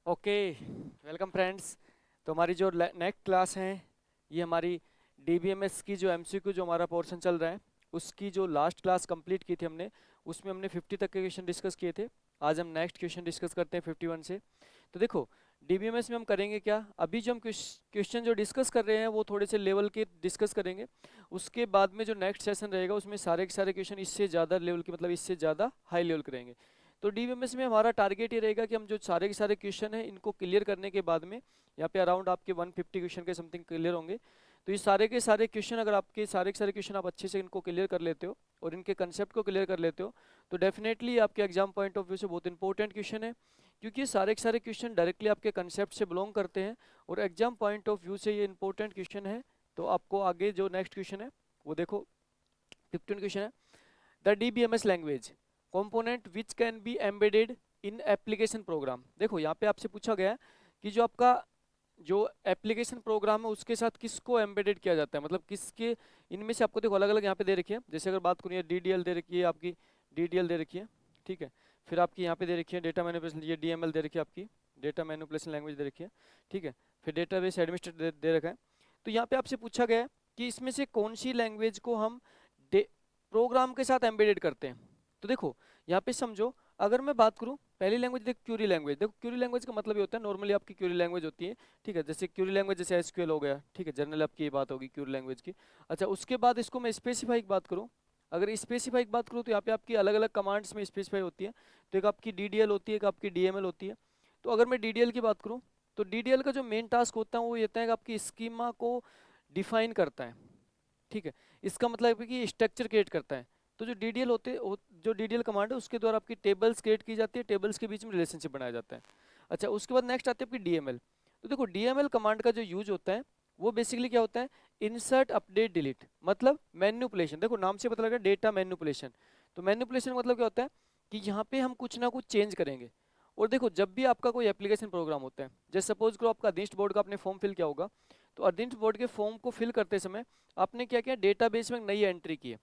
Okay, welcome friends. तो हमारी जो नेक्स्ट क्लास है, ये हमारी डीबीएमएस की जो एमसीक्यू जो हमारा पोर्शन चल रहा है, उसकी जो लास्ट क्लास कंप्लीट की थी हमने, उसमें हमने 50 तक के क्वेश्चन डिस्कस किए थे। आज हम नेक्स्ट क्वेश्चन डिस्कस करते हैं 51 से। तो देखो, डीबीएमएस में हम करेंगे क्या, अभी जो हम क्वेश्चन जो डिस्कस कर रहे हैं वो थोड़े से लेवल के डिस्कस करेंगे। उसके बाद में जो नेक्स्ट सेशन रहेगा उसमें सारे के सारे क्वेश्चन इससे ज़्यादा लेवल के, मतलब इससे ज़्यादा हाई लेवल करेंगे। तो डीबीएमएस में हमारा टारगेट ये रहेगा कि हम जो सारे के सारे क्वेश्चन हैं इनको क्लियर करने के बाद में, यहाँ पे अराउंड आपके 150 क्वेश्चन के समथिंग क्लियर होंगे। तो ये सारे के सारे क्वेश्चन, अगर आपके सारे के सारे क्वेश्चन आप अच्छे से इनको क्लियर कर लेते हो और इनके कंसेप्ट को क्लियर कर लेते हो, तो डेफिनेटली आपके एग्जाम पॉइंट ऑफ व्यू से बहुत इंपॉर्टेंट क्वेश्चन है। क्योंकि ये सारे के सारे क्वेश्चन डायरेक्टली आपके कंसेप्ट से बिलोंग करते हैं और एग्जाम पॉइंट ऑफ व्यू से ये इंपॉर्टेंट क्वेश्चन है। तो आपको आगे जो नेक्स्ट क्वेश्चन है वो देखो, 15 क्वेश्चन है। The DBMS language component which can be embedded in application program. देखो यहाँ पे आपसे पूछा गया है कि जो आपका जो एप्लीकेशन प्रोग्राम है उसके साथ किसको एम्बेडेड किया जाता है, मतलब किसके, इनमें से आपको देखो अलग अलग यहाँ पे दे रखी है। जैसे अगर बात करूँ, डीडीएल दे रखी है आपकी, डीडीएल दे रखी है, ठीक है। फिर आपकी यहाँ पे दे रखी है डेटा मैनिपुलेशन, ये डीएमएल दे रखी है आपकी, डेटा मैनिपुलेशन लैंग्वेज दे रखी है, ठीक है। फिर डेटाबेस एडमिनिस्ट्रेटर दे रखा है। तो यहाँ पे आपसे पूछा गया है कि इसमें से कौन सी लैंग्वेज को हम प्रोग्राम के साथ एम्बेडेड करते हैं। तो देखो यहाँ पे समझो, अगर मैं बात करूँ पहली लैंग्वेज, देखो क्यूरी लैंग्वेज। देखो क्यूरी लैंग्वेज का मतलब ये होता है, नॉर्मली आपकी क्यूरी लैंग्वेज होती है, ठीक है। जैसे क्यूरी लैंग्वेज जैसे एसक्यूएल हो गया, ठीक है, जनरल आपकी ये बात होगी क्यूरी लैंग्वेज की। अच्छा, उसके बाद इसको मैं स्पेसिफाई की बात करूँ, अगर स्पेसिफाई की बात करूँ तो यहाँ पे आपकी अलग अलग कमांड्स में स्पेसिफाई होती है। तो एक आपकी डीडीएल होती है, एक आपकी डीएमएल होती है। तो अगर मैं डीडीएल की बात करूँ, तो डीडीएल का जो मेन टास्क होता है वो ये होता है कि आपकी स्कीमा को डिफाइन करता है, ठीक है। इसका मतलब है कि स्ट्रक्चर क्रिएट करता है। तो जो डीडीएल जो डीडीएल कमांड है उसके द्वारा आपकी टेबल्स क्रिएट की जाती है, टेबल्स के बीच में रिलेशनशिप बनाया जाता है। अच्छा, उसके बाद नेक्स्ट आती है आपकी डीएमएल। तो देखो डीएमएल कमांड का जो यूज होता है वो बेसिकली क्या होता है, इंसर्ट अपडेट डिलीट, मतलब मैन्युपुलेशन। देखो नाम से पता लगा डेटा मैन्युपुलेशन। तो मैन्युपुलेशन का मतलब क्या होता है कि यहाँ पे हम कुछ ना कुछ चेंज करेंगे। और देखो जब भी आपका कोई एप्लीकेशन प्रोग्राम होता है, जैसे सपोज करो आपका अदृष्ट बोर्ड का आपने फॉर्म फिल किया होगा, तो अरविंद बोर्ड के फॉर्म को फिल करते समय आपने क्या किया, डेटाबेस में नई एंट्री की है।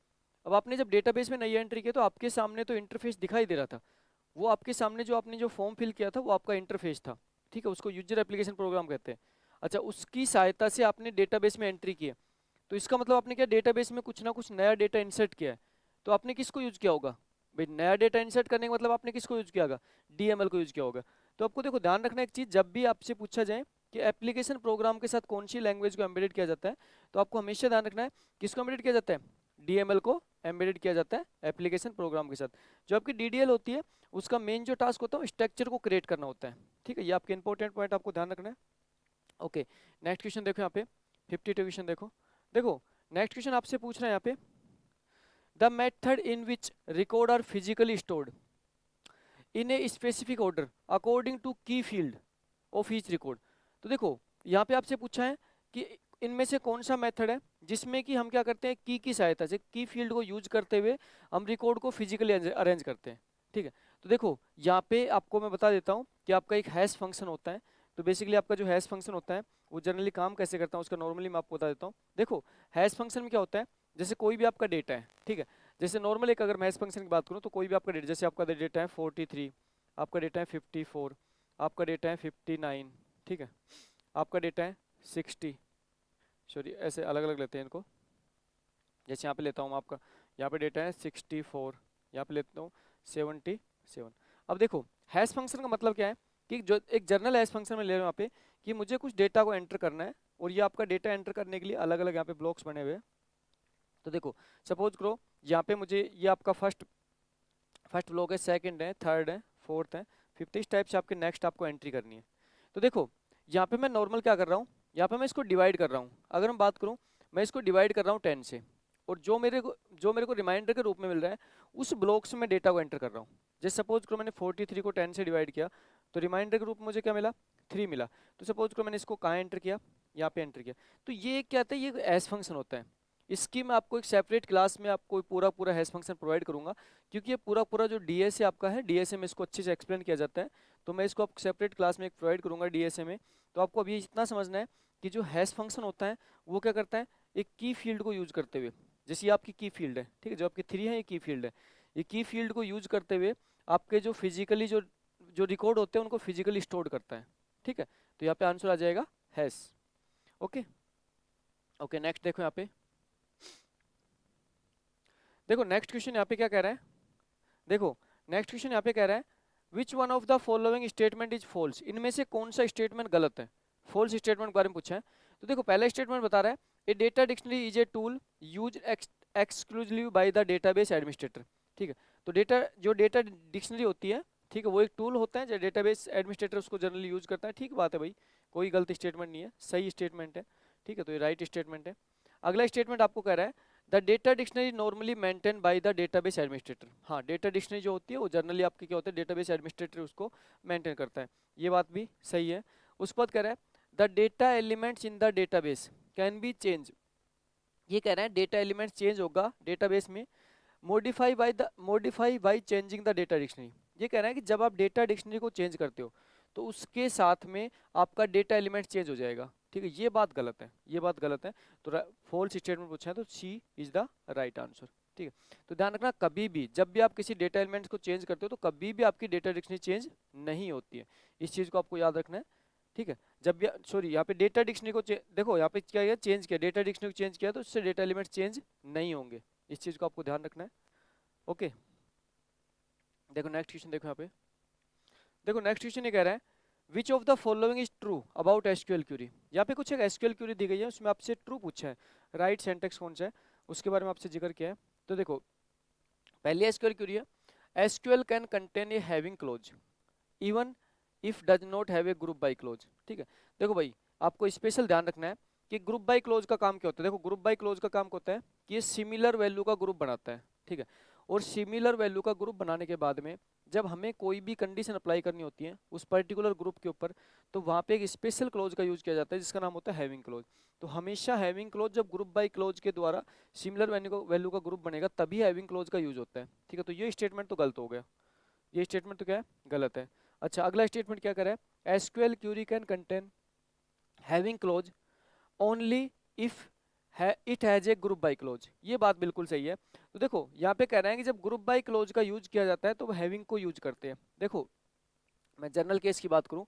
अब आपने जब डेटाबेस में नई एंट्री की तो आपके सामने तो इंटरफेस दिखाई दे रहा था, वो आपके सामने जो आपने जो फॉर्म फिल किया था वो आपका इंटरफेस था, ठीक है। उसको यूजर एप्लीकेशन प्रोग्राम कहते हैं। अच्छा, उसकी सहायता से आपने डेटाबेस में एंट्री की है, तो इसका मतलब आपने क्या, डेटाबेस में कुछ ना कुछ नया डेटा इंसर्ट किया है। तो आपने किसको यूज किया होगा भाई, नया डेटा इंसर्ट करने का मतलब आपने किसको यूज किया होगा, डीएमएल को यूज किया होगा। तो आपको देखो ध्यान रखना एक चीज, जब भी आपसे पूछा जाए कि एप्लीकेशन प्रोग्राम के साथ कौन सी लैंग्वेज को एम्बेडेड किया जाता है, तो आपको हमेशा ध्यान रखना है किसको एम्बेडेड किया जाता है, डीएमएल को एम्बेडेड किया जाता है एप्लीकेशन प्रोग्राम के साथ। जो आपकी डीडीएल होती है उसका मेन जो टास्क होता है स्ट्रक्चर को क्रिएट करना होता है, ठीक है। ये आपके इंपॉर्टेंट पॉइंट आपको ध्यान रखना है। ओके, नेक्स्ट क्वेश्चन देखो यहाँ पे, 52 क्वेश्चन देखो। देखो नेक्स्ट क्वेश्चन आपसे पूछ रहे हैं यहाँ पे, the method in which record are physically stored in a specific order according to key field of each record. तो देखो यहाँ पे आपसे पूछा है कि इनमें से कौन सा मेथड है जिसमें कि हम क्या करते हैं, की सहायता से, की फील्ड को यूज करते हुए हम रिकॉर्ड को फिजिकली अरेंज करते हैं, ठीक है। तो देखो यहाँ पे आपको मैं बता देता हूँ कि आपका एक हैश फंक्शन होता है। तो बेसिकली आपका जो हैश फंक्शन होता है वो जनरली काम कैसे करता है उसका नॉर्मली मैं आपको बता देता हूँ। देखो हैश फंक्शन में क्या होता है, जैसे कोई भी आपका डेटा है, ठीक है। जैसे नॉर्मल एक अगर मैं हैश फंक्शन की बात करूँ तो कोई भी आपका डेटा, जैसे आपका डेटा है 43, आपका डेटा है 54, आपका डेटा है 59, ठीक है, आपका डेटा है 60, सॉरी ऐसे अलग अलग लेते हैं इनको। जैसे यहाँ पे लेता हूँ मैं आपका, यहाँ पे डेटा है 64, यहाँ पे लेता हूँ 77। अब देखो हैश फंक्शन का मतलब क्या है कि जो एक जर्नल हैश फंक्शन में ले रहा हूँ यहाँ पे कि मुझे कुछ डेटा को एंटर करना है, और ये आपका डेटा एंटर करने के लिए अलग अलग यहाँ पे ब्लॉक्स बने हुए हैं। तो देखो सपोज करो यहाँ पे मुझे ये आपका फर्स्ट फर्स्ट ब्लॉक है, सेकंड है, थर्ड है, फोर्थ है, फिफ्थ, इस टाइप से आपके नेक्स्ट आपको एंट्री करनी है। तो देखो यहाँ पे मैं नॉर्मल क्या कर रहा हूँ, यहाँ पे मैं इसको डिवाइड कर रहा हूँ। अगर मैं बात करूँ, मैं इसको डिवाइड कर रहा हूँ 10 से, और जो मेरे को रिमाइंडर के रूप में मिल रहा है उस ब्लॉक से मैं डेटा को एंटर कर रहा हूँ। जैसे सपोज करो मैंने 43 को 10 से डिवाइड किया, तो रिमाइंडर के रूप में मुझे क्या मिला, 3 मिला। तो सपोज करो मैंने इसको कहाँ एंटर किया, यहाँ पे एंटर किया। तो ये क्या होता है, ये एस फंक्शन होता है। इसकी मैं आपको एक सेपरेट क्लास में आपको पूरा पूरा हैश फंक्शन प्रोवाइड करूंगा, क्योंकि ये पूरा पूरा जो डीएसए आपका है, डीएसए में इसको अच्छे से एक्सप्लेन किया जाता है। तो मैं इसको आपको सेपरेट क्लास में एक प्रोवाइड करूंगा डीएसए में। तो आपको अभी इतना समझना है कि जो हैश फंक्शन होता है वो क्या करता है, एक की फील्ड को यूज करते हुए, जैसे ये आपकी की फील्ड है, ठीक है, जो आपकी 3 है ये की फील्ड है, ये की फील्ड को यूज करते हुए आपके जो फिजिकली जो जो रिकॉर्ड होते हैं उनको फिजिकली स्टोर करता है। ठीक है, तो यहाँ पे आंसर आ जाएगा हैज। ओके ओके, नेक्स्ट देखो यहाँ पे, देखो नेक्स्ट क्वेश्चन यहाँ पे क्या कह रहा है, देखो नेक्स्ट क्वेश्चन यहाँ पे कह रहा है which one of the following statement is false, इनमें से कौन सा स्टेटमेंट गलत है। फॉल्स स्टेटमेंट के बारे में पूछा है। तो देखो पहला स्टेटमेंट बता रहा है a data dictionary is a tool use exclusively by the database administrator. ठीक है, तो जो डेटा डिक्शनरी होती है, ठीक है, वो एक टूल होता है जो डेटाबेस एडमिनिस्ट्रेटर उसको जनरली यूज करता है। ठीक बात है भाई, कोई गलत स्टेटमेंट नहीं है, सही स्टेटमेंट है। ठीक है, तो ये राइट स्टेटमेंट है। अगला स्टेटमेंट आपको कह रहा है the data dictionary normally maintain by the database administrator. हाँ, डेटा डिक्शनरी जो होती है वो जनरली आपकी क्या होता है, डेटाबेस एडमिनिस्ट्रेटर उसको मेंटेन करता है। ये बात भी सही है। उसके बाद कह रहा है the data elements in the database can be change. ये कह रहे हैं डेटा एलिमेंट्स चेंज होगा डेटाबेस में modify by changing the data dictionary. ये कह रहा है कि जब आप डेटा डिक्शनरी को चेंज करते हो तो उसके साथ में आपका डेटा एलिमेंट चेंज हो जाएगा। ठीक है, ये बात गलत है, ये बात गलत है। तो फॉल्स स्टेटमेंट पूछा है तो सी इज द राइट आंसर। ठीक है, तो ध्यान रखना कभी भी जब भी आप किसी डेटा एलिमेंट्स को चेंज करते हो तो कभी भी आपकी डेटा डिक्शनरी चेंज नहीं होती है, इस चीज को आपको याद रखना है। ठीक है, जब भी सॉरी यहाँ पे डेटा डिक्शनरी को देखो यहाँ पे क्या किया, चेंज किया, डेटा डिक्शनरी को चेंज किया तो उससे डेटा एलिमेंट चेंज नहीं होंगे, इस चीज को आपको ध्यान रखना है। ओके, देखो नेक्स्ट क्वेश्चन, देखो यहाँ पे, देखो नेक्स्ट क्वेश्चन ये कह रहा है which of the following is true about SQL query. यहाँ पे कुछ एक एसक्यूएल क्यूरी दी गई है, उसमें आपसे ट्रू पूछा है, राइट सिंटैक्स कौन सा है उसके बारे में आपसे जिक्र किया है। तो देखो पहली एसक्यूएल क्यूरी है SQL can contain a having close even if does not have a group by close. ठीक है, देखो भाई आपको स्पेशल ध्यान रखना है कि ग्रुप बाय क्लोज का काम क्या होता है। देखो ग्रुप बाय क्लोज का काम क्या होता है कि ये सिमिलर वैल्यू का ग्रुप बनाता है। ठीक है, और सिमिलर वैल्यू का ग्रुप बनाने के बाद में जब हमें कोई भी कंडीशन अप्लाई करनी होती है उस पर्टिकुलर ग्रुप के ऊपर तो वहाँ पे एक स्पेशल क्लोज का यूज किया जाता है जिसका नाम होता है हैविंग क्लोज। तो हमेशा हैविंग क्लोज जब ग्रुप बाय क्लोज के द्वारा सिमिलर वैल्यू का ग्रुप बनेगा तभी हैविंग क्लोज का यूज होता है। ठीक है, तो ये स्टेटमेंट तो गलत हो गया, ये स्टेटमेंट तो क्या है, गलत है। अच्छा, अगला स्टेटमेंट क्या करे, SQL query can contain having clause only if it has a group by clause. ये बात बिल्कुल सही है। तो देखो यहाँ पे कह रहे हैं कि जब ग्रुप बाय क्लोज का यूज किया जाता है तो वो हैविंग को यूज करते हैं। देखो मैं जनरल केस की बात करूं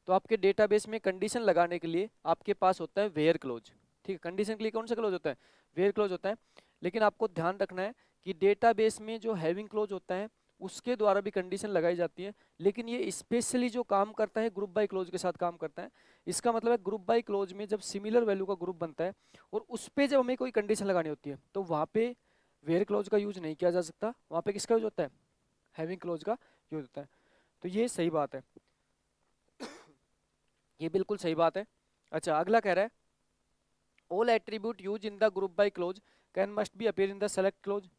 तो आपके डेटाबेस में कंडीशन लगाने के लिए आपके पास होता है वेयर क्लोज। ठीक है, कंडीशन के लिए कौन सा क्लोज होता है, वेयर क्लोज होता है। लेकिन आपको ध्यान रखना है कि डेटाबेस में जो हैविंग क्लोज होता है उसके द्वारा भी कंडीशन लगाई जाती है, लेकिन ये स्पेशली जो काम करता है ग्रुप बाय क्लोज के साथ काम करता है। इसका मतलब है ग्रुप बाय क्लोज में जब सिमिलर वैल्यू का ग्रुप बनता है और उस पर जब हमें कोई कंडीशन लगानी होती है तो वहाँ पे वेयर क्लोज का यूज नहीं किया जा सकता, वहाँ पे किसका यूज होता है, हैविंग क्लोज का यूज होता है। तो ये सही बात है, ये बिल्कुल सही बात है। अच्छा, अगला कह रहा है all attribute use in the group by close can must be appear in the select clause.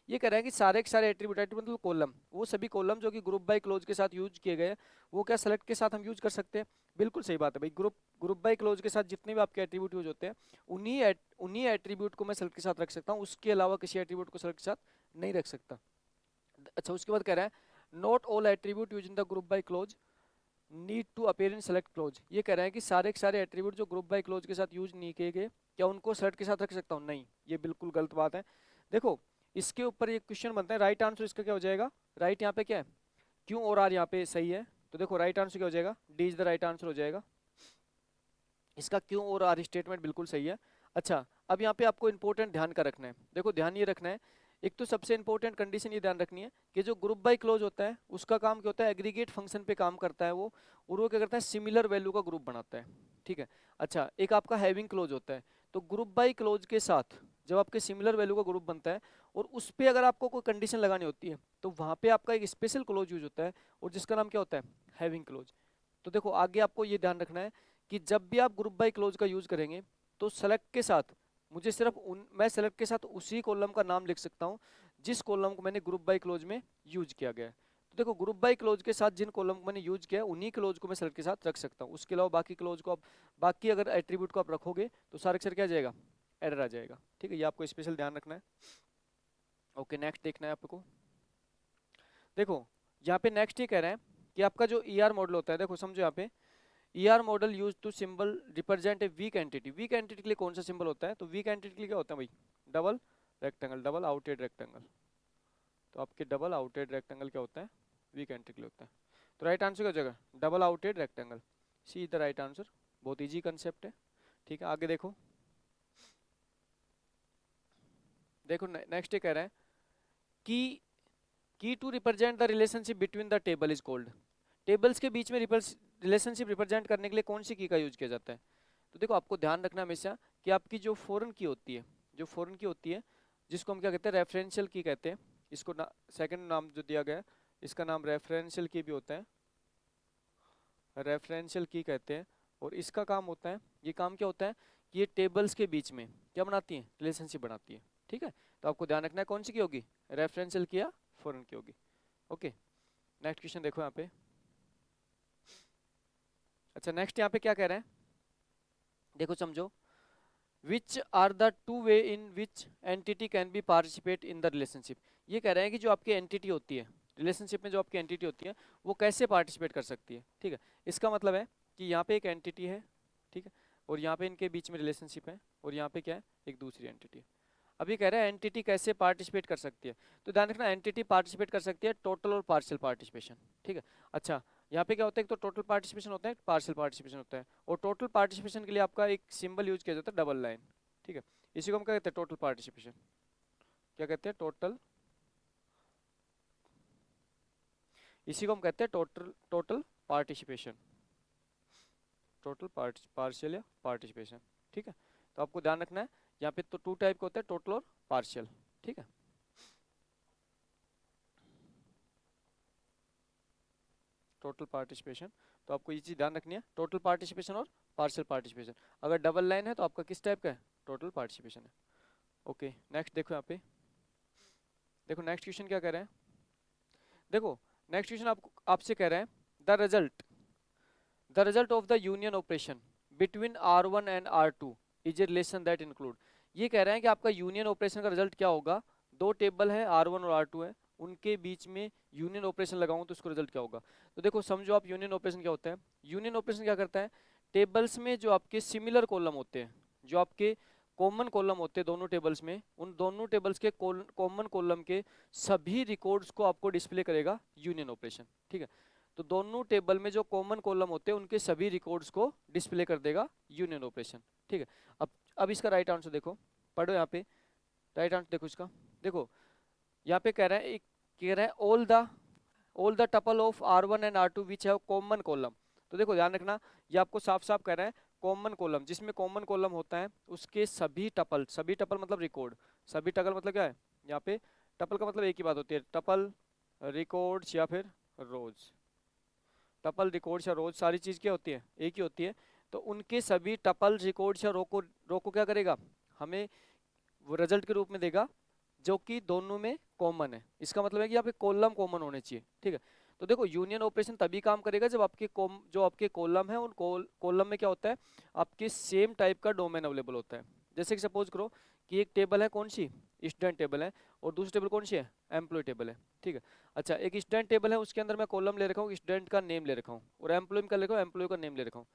ये कह रहा है कि सारे के सारे एट्रीब्यूट मतलब कॉलम, वो सभी कॉलम जो कि ग्रुप बाय क्लोज के साथ यूज किए गए हैं वो क्या सेलेक्ट के साथ हम यूज कर सकते हैं। बिल्कुल सही बात है भाई, ग्रुप बाय क्लोज के साथ जितने भी आपके एट्रीब्यूट यूज होते हैं उन्हीं एट्रीब्यूट को मैं सेलेक्ट के साथ रख सकता हूँ, उसके अलावा किसी एट्रीब्यूट को सेलेक्ट के साथ नहीं रख सकता। अच्छा, उसके बाद कह रहा है not all attribute use in the group by clause need to appear in select clause. ये कह रहा है कि सारे के सारे एट्रीब्यूट जो ग्रुप बाय क्लोज के साथ यूज नहीं किए गए क्या उनको सेलेक्ट के साथ रख सकता हूँ, नहीं, ये बिल्कुल गलत बात है। देखो इसके ऊपर एक क्वेश्चन बनता है, राइट आंसर इसका क्या हो जाएगा, राइट यहाँ पे क्या है, क्यों और आर यहाँ पे सही है, तो देखो राइट आंसर क्या हो जाएगा, D is the right answer हो जाएगा। इसका क्यों और आर स्टेटमेंट बिल्कुल सही है। अच्छा, अब यहाँ पे आपको इंपॉर्टेंट ध्यान का रखना है, देखो ध्यान ये रखना है, एक तो सबसे इंपॉर्टेंट कंडीशन ये ध्यान रखनी है कि जो ग्रुप बाय क्लोज होता है उसका काम क्या होता है, एग्रीगेट फंक्शन पे काम करता है वो, और वो क्या करता है, सिमिलर वैल्यू का ग्रुप बनाता है। ठीक है, अच्छा एक आपका हैविंग क्लोज होता है, तो ग्रुप बाय क्लोज के साथ जब आपके सिमिलर वैल्यू का ग्रुप बनता है और उस पर अगर आपको कोई कंडीशन लगानी होती है तो वहाँ पे आपका एक स्पेशल क्लोज यूज होता है और जिसका नाम क्या होता है, हैविंग क्लोज। तो देखो आगे आपको ये ध्यान रखना है कि जब भी आप ग्रुप बाय क्लोज का यूज करेंगे तो सेलेक्ट के साथ मुझे सिर्फ मैं सेलेक्ट के साथ उसी कॉलम का नाम लिख सकता हूँ जिस कॉलम को मैंने ग्रुप बाय क्लोज में यूज किया गया है। तो देखो ग्रुप बाय क्लोज के साथ जिन कॉलम को मैंने यूज किया है उन्हीं क्लोज को मैं सेलेक्ट के साथ रख सकता हूँ, उसके अलावा बाकी क्लोज को आप बाकी अगर एट्रीब्यूट को आप रखोगे तो सारे के सारे क्या आ जाएगा, एरर आ जाएगा। ठीक है, ये आपको स्पेशल ध्यान रखना है। ओके, नेक्स्ट देखना है आपको, देखो यहाँ पे नेक्स्ट ये कह रहे हैं कि आपका जो ई आर मॉडल होता है, देखो समझो यहाँ पे E R model use to symbol represent a weak entity. Weak entity के लिए कौन सा सिंबल होता है, तो वीक एंटिटी के लिए क्या होता है भाई, डबल रेक्टेंगल, डबल आउटेड रेक्टेंगल। तो आपके डबल आउटेड रेक्टेंगल क्या होता है, वीक एंटिटी के लिए होता है। तो राइट आंसर क्या हो जाएगा, double आउटेड rectangle, see the right answer. बहुत इजी कंसेप्ट है। ठीक है, आगे देखो। देखो नेक्स्ट ये कह रहा है कि key to represent the relationship between the table is called. Tables के बीच में रिलेशनशिप रिप्रेजेंट करने के लिए कौन सी की का यूज किया जाता है? तो देखो आपको ध्यान रखना हमेशा कि आपकी जो फॉरेन की होती है, जो फॉरेन की होती है, जिसको हम क्या कहते हैं, रेफरेंशियल की कहते हैं। इसको सेकंड नाम जो दिया गया है, इसका नाम रेफरेंशियल की भी होता है, रेफरेंशियल की कहते हैं। और इसका काम होता है, ये काम क्या होता है कि ये टेबल्स के बीच में क्या बनाती है, रिलेशनशिप बनाती है। ठीक है, तो आपको ध्यान रखना है कौन सी की होगी, रेफरेंशियल की या फॉरेन की होगी। ओके, नेक्स्ट क्वेश्चन देखो यहाँ पे। अच्छा, नेक्स्ट यहाँ पे क्या कह रहे हैं, देखो समझो। Which are the two way in which entity can be participate in the relationship. ये कह रहे हैं कि जो आपकी एंटिटी होती है, रिलेशनशिप में जो आपकी एंटिटी होती है, वो कैसे पार्टिसिपेट कर सकती है। ठीक है, इसका मतलब है कि यहाँ पे एक एंटिटी है, ठीक है, और यहाँ पे इनके बीच में रिलेशनशिप है, और यहाँ पे क्या है, एक दूसरी एंटिटी है। अब ये कह रहा है एंटिटी कैसे पार्टिसिपेट कर सकती है, तो ध्यान रखना एंटिटी पार्टिसिपेट कर सकती है टोटल और पार्शियल पार्टिसिपेशन। ठीक है, अच्छा यहाँ पे क्या होता है, एक तो टोटल पार्टिसिपेशन होता है, पार्शियल पार्टिसिपेशन होता है। और टोटल पार्टिसिपेशन के लिए आपका एक सिंबल यूज किया जाता है, डबल लाइन। ठीक है, इसी को हम क्या कहते हैं, टोटल पार्टिसिपेशन। क्या कहते हैं, टोटल, इसी को हम कहते हैं total total participation, total partial या पार्टिसिपेशन। ठीक है, तो आपको ध्यान रखना है यहाँ पे तो टू टाइप का होता है, टोटल और पार्शियल। ठीक है, टोटल पार्टिसिपेशन, तो आपको ये चीज ध्यान रखनी है, टोटल पार्टिसिपेशन और पार्शियल पार्टिसिपेशन। अगर डबल लाइन है तो आपका किस टाइप का है, टोटल पार्टिसिपेशन है। ओके, नेक्स्ट देखो यहाँ पे। देखो नेक्स्ट क्वेश्चन क्या कह रहे हैं, देखो नेक्स्ट क्वेश्चन आपको आपसे कह रहे हैं the result of the union operation between R1 and R2 is a relation that include. ये कह रहे हैं कि आपका यूनियन ऑपरेशन का रिजल्ट क्या होगा, दो टेबल है R1 और R2 है, उनके बीच में यूनियन ऑपरेशन लगाऊं तो उसको रिजल्ट क्या होगा। तो देखो समझो आप, यूनियन ऑपरेशन क्या होता है, यूनियन ऑपरेशन क्या करता है, टेबल्स में जो आपके सिमिलर कॉलम होते हैं, जो आपके कॉमन कॉलम होते हैं दोनों टेबल्स में, उन दोनों टेबल्स के कॉमन कॉलम के सभी रिकॉर्ड्स को आपको डिस्प्ले करेगा यूनियन ऑपरेशन। ठीक है, तो दोनों टेबल में जो कॉमन कॉलम होते हैं उनके सभी रिकॉर्ड्स को डिस्प्ले कर देगा यूनियन ऑपरेशन। ठीक है, अब इसका राइट आंसर देखो, पढ़ो यहाँ पे, राइट आंसर देखो इसका। देखो यहाँ पे कह रहा है all the tuple of R1 and R2 which have common column. तो देखो ध्यान रखना, ये आपको साफ साफ कह रहा है कॉमन कॉलम, जिसमें कॉमन कॉलम होता है उसके सभी टपल मतलब रिकॉर्ड, सभी टपल मतलब क्या है, यहाँ पे टपल का मतलब एक ही बात होती है, टपल रिकॉर्ड्स या फिर रोज। टपल रिकॉर्ड्स या रोज सारी चीज क्या होती है, एक ही होती है। तो उनके सभी टपल रिकॉर्ड्स या रो को क्या करेगा, हमें वो रिजल्ट के रूप में देगा जो कि दोनों में कॉमन है। इसका मतलब है कि यहाँ पे कॉलम कॉमन होने चाहिए। ठीक है, तो देखो यूनियन ऑपरेशन तभी काम करेगा जब आपके जो आपके कॉलम है उन कॉलम में क्या होता है, आपके सेम टाइप का डोमेन अवेलेबल होता है। जैसे कि सपोज करो कि एक टेबल है कौन सी, स्टूडेंट टेबल है, और दूसरी टेबल कौन सी है, एम्प्लॉय टेबल है। ठीक है, अच्छा एक स्टूडेंट टेबल है, उसके अंदर मैं कॉलम ले रखा हूँ स्टूडेंट का नेम ले रखा हूँ, और एम्प्लॉय का ले रखा हूँ एम्प्लॉय का नेम ले रखा हूँ।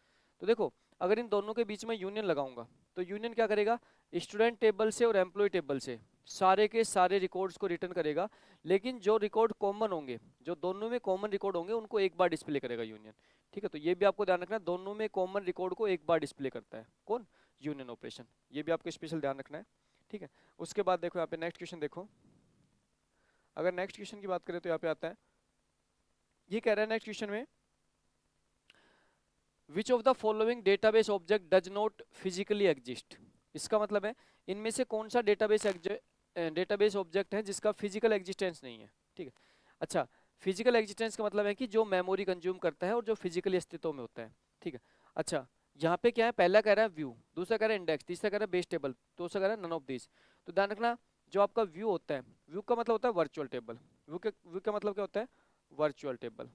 तो देखो अगर इन दोनों के बीच में यूनियन लगाऊंगा तो यूनियन क्या करेगा, स्टूडेंट टेबल से और एम्प्लॉय टेबल से सारे के सारे रिकॉर्ड्स को रिटर्न करेगा, लेकिन जो रिकॉर्ड कॉमन होंगे, जो दोनों में कॉमन रिकॉर्ड होंगे, उनको एक बार डिस्प्ले करेगा यूनियन। ठीक है, तो ये भी आपको ध्यान रखना है, दोनों में कॉमन रिकॉर्ड को एक बार डिस्प्ले करता है कौन, यूनियन ऑपरेशन। ये भी आपको स्पेशल ध्यान रखना है। ठीक है, उसके बाद देखो यहाँ पे नेक्स्ट क्वेश्चन देखो। अगर नेक्स्ट क्वेश्चन की बात करें तो यहाँ पे आता है, ये कह रहा है नेक्स्ट क्वेश्चन में विच of the following database object does not physically exist. इसका मतलब है इनमें से कौन सा डेटाबेस ऑब्जेक्ट है जिसका फिजिकल एग्जिस्टेंस नहीं है। ठीक है, अच्छा फिजिकल एग्जिस्टेंस का मतलब है कि जो मेमोरी कंज्यूम करता है और जो फिजिकली अस्तित्व में होता है। ठीक है, अच्छा यहाँ पे क्या है, पहला कह रहा है व्यू, दूसरा कह रहा है इंडेक्स, तीसरा कह रहा है बेस टेबल, दूसरा कह रहा है नन ऑफ दिस। तो ध्यान रखना, जो आपका व्यू होता है, व्यू का मतलब होता है वर्चुअल टेबल, व्यू का मतलब क्या होता है, वर्चुअल टेबल,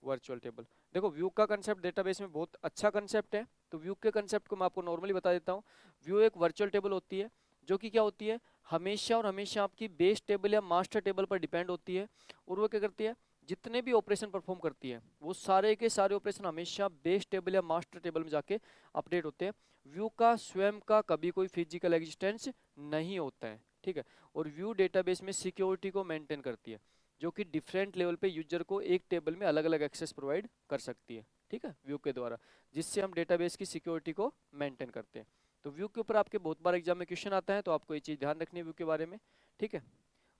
वर्चुअल टेबल। देखो व्यू का कंसेप्ट डेटाबेस में बहुत अच्छा कंसेप्ट है, तो व्यू के कंसेप्ट को मैं आपको नॉर्मली बता देता हूँ। व्यू एक वर्चुअल टेबल होती है जो कि क्या होती है, हमेशा और हमेशा आपकी बेस टेबल या मास्टर टेबल पर डिपेंड होती है। और वो क्या करती है, जितने भी ऑपरेशन परफॉर्म करती है वो सारे के सारे ऑपरेशन हमेशा बेस टेबल या मास्टर टेबल में जाके अपडेट होते हैं। व्यू का स्वयं का कभी कोई फिजिकल एग्जिस्टेंस नहीं होता है। ठीक है, और व्यू डेटाबेस में सिक्योरिटी को मेंटेन करती है। जो कि डिफरेंट लेवल पे यूजर को एक टेबल में अलग अलग एक्सेस प्रोवाइड कर सकती है, ठीक है, व्यू के द्वारा, जिससे हम डेटाबेस की सिक्योरिटी को मेंटेन करते हैं। तो व्यू के ऊपर आपके बहुत बार एग्जाम में क्वेश्चन आता है, तो आपको ये चीज़ ध्यान रखनी है व्यू के बारे में, ठीक है।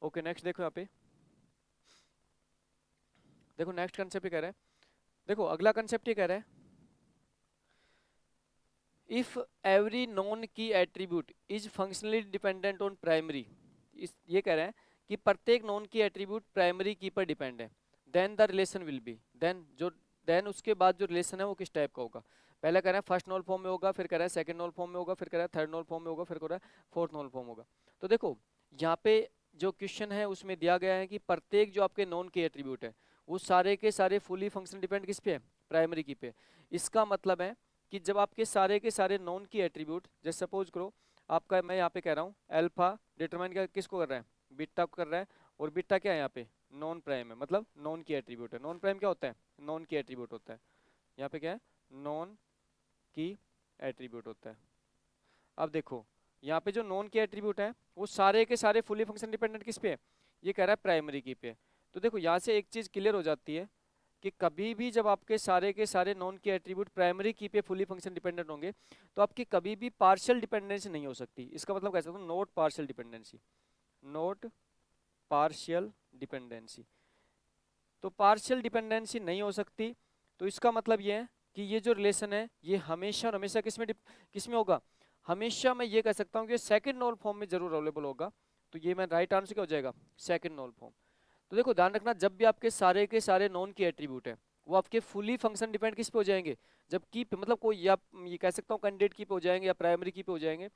ओके, नेक्स्ट देखो यहाँ पे, देखो नेक्स्ट कंसेप्ट ये कह रहा है, देखो अगला कंसेप्ट ये कह रहा है, इफ एवरी नॉन की attribute is functionally dependent on primary, इस ये कह रहे हैं कि प्रत्येक नॉन की एट्रीब्यूट प्राइमरी की पर डिपेंड है, then the relation will be, then उसके बाद जो रिलेशन है वो किस टाइप का होगा। पहले कह रहे हैं फर्स्ट नॉल फॉर्म में होगा, फिर कह रहा है सेकंड नॉल फॉर्म में होगा, फिर कह रहा है थर्ड नॉल फॉर्म में होगा, फिर कह रहा है फोर्थ नॉल फॉर्म होगा। तो देखो यहाँ पे जो क्वेश्चन है उसमें दिया गया है कि प्रत्येक जो आपके नॉन के एट्रीब्यूट है वो सारे के सारे फुली फंक्शन डिपेंड किस पे है, प्राइमरी की पे। इसका मतलब है कि जब आपके सारे के सारे नॉन की एट्रीब्यूट, जैसे सपोज करो आपका, मैं यहाँ पे कह रहा हूँ अल्फा डिटरमाइन क्या किसको कर रहा है, बीटा को कर रहा है, और बीटा क्या है यहाँ पे नॉन प्राइम है, मतलब नॉन की एट्रीब्यूट है। नॉन प्राइम क्या होता है, नॉन की एट्रीब्यूट होता है, यहाँ पे क्या है, नॉन की एट्रीब्यूट होता है। अब देखो यहाँ पे जो नॉन की एट्रीब्यूट है वो सारे के सारे फुली फंक्शन डिपेंडेंट किस पे है, ये कह रहा है प्राइमरी की पे। तो देखो यहाँ से एक चीज क्लियर हो जाती है कि कभी भी जब आपके सारे के सारे नॉन के एट्रीब्यूट प्राइमरी की पे फुली फंक्शन डिपेंडेंट होंगे, तो आपकी कभी भी पार्शियल डिपेंडेंसी नहीं हो सकती। इसका मतलब कह सकता हूँ not partial dependency, not partial dependency. तो पार्शियल डिपेंडेंसी नहीं हो सकती, तो इसका मतलब ये है कि ये जो रिलेशन है ये हमेशा और हमेशा किसमें होगा, हमेशा मैं ये कह सकता हूँ कि सेकंड नॉल फॉर्म में जरूर अवेलेबल होगा। तो ये मैं राइट आंसर क्या हो जाएगा, सेकंड नॉल फॉर्म। तो देखो ध्यान रखना, जब भी आपके सारे के सारे नॉन के एट्रीब्यूट है वो आपके फुली फंक्शन डिपेंड किस पे हो जाएंगे, जब की पे मतलब कोई, या ये कह सकता हूँ कैंडिडेट की पे हो जाएंगे या प्राइमरी की पे हो जाएंगे,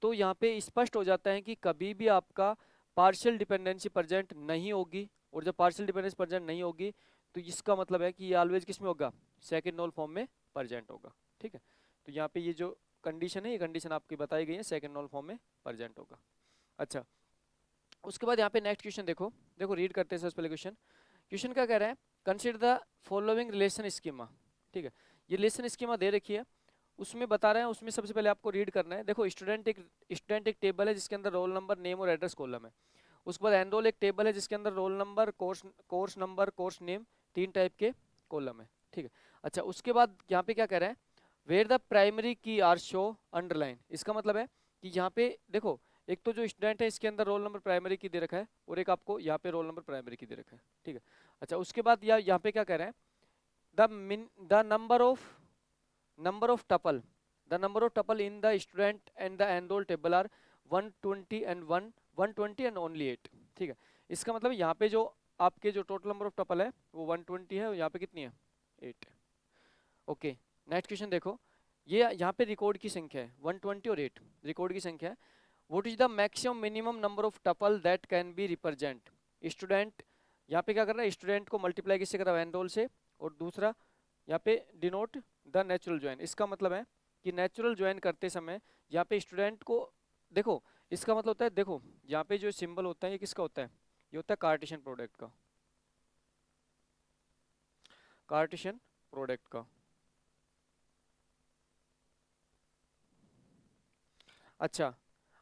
तो यहाँ पे स्पष्ट हो जाता है कि कभी भी आपका पार्शियल डिपेंडेंसी प्रेजेंट नहीं होगी। और जब पार्शियल डिपेंडेंसी प्रेजेंट नहीं होगी तो इसका मतलब है कि ये ऑलवेज किस में होगा, सेकंड नॉल फॉर्म में प्रेजेंट होगा, ठीक है। तो यहाँ पे ये जो कंडीशन है, ये कंडीशन आपकी बताई गई है, सेकंड नॉल फॉर्म में प्रेजेंट होगा। अच्छा, उसके बाद यहाँ पे नेक्स्ट क्वेश्चन देखो, देखो रीड करते हैं सबसे पहले क्वेश्चन। क्वेश्चन क्या कह रहा है, consider the following relation schema, ठीक है। ये रिलेशन स्कीमा दे रखी है, उसमें बता रहे हैं, उसमें सबसे पहले आपको रीड करना है। देखो स्टूडेंट एक टेबल है जिसके अंदर रोल नंबर, नेम और एड्रेस कॉलम है। उसके बाद एनरोल एक टेबल है जिसके अंदर roll number, course number, course name, तीन टाइप के कॉलम है, ठीक है। अच्छा, उसके बाद यहाँ पे क्या कह रहा है, वेयर द प्राइमरी की आर शो अंडरलाइन। इसका मतलब है कि यहाँ पे देखो, एक तो जो स्टूडेंट है इसके अंदर रोल नंबर प्राइमरी की दे रखा है, और एक आपको यहाँ पे रोल नंबर प्राइमरी की दे रखा है, ठीक है। अच्छा, उसके बाद यहाँ पे क्या कह रहा है, the number of tuple in the student and the enrol table are 120 and 120 and only 8, ठीक है। इसका मतलब यहाँ पे जो आपके जो टोटल नंबर ऑफ टपल है वो 120 है, और यहाँ पे कितनी है, 8। ओके, नेक्स्ट क्वेश्चन देखो, ये यहाँ पे रिकॉर्ड की संख्या है 120 और 8 रिकॉर्ड की संख्या है। What is the maximum minimum number of tuple that can be represent student. यहाँ पे क्या कर रहा है, स्टूडेंट को मल्टीप्लाई किससे कर रहा है, एनरोल से, और दूसरा यहाँ पे डिनोट द नेचुरल ज्वाइन। इसका मतलब है कि नेचुरल ज्वाइन करते समय यहाँ पे स्टूडेंट को, देखो इसका मतलब होता है, देखो यहाँ पे जो सिंबल होता है ये किसका होता है, ये होता है कार्टेशियन प्रोडक्ट का, कार्टेशियन प्रोडक्ट का। अच्छा,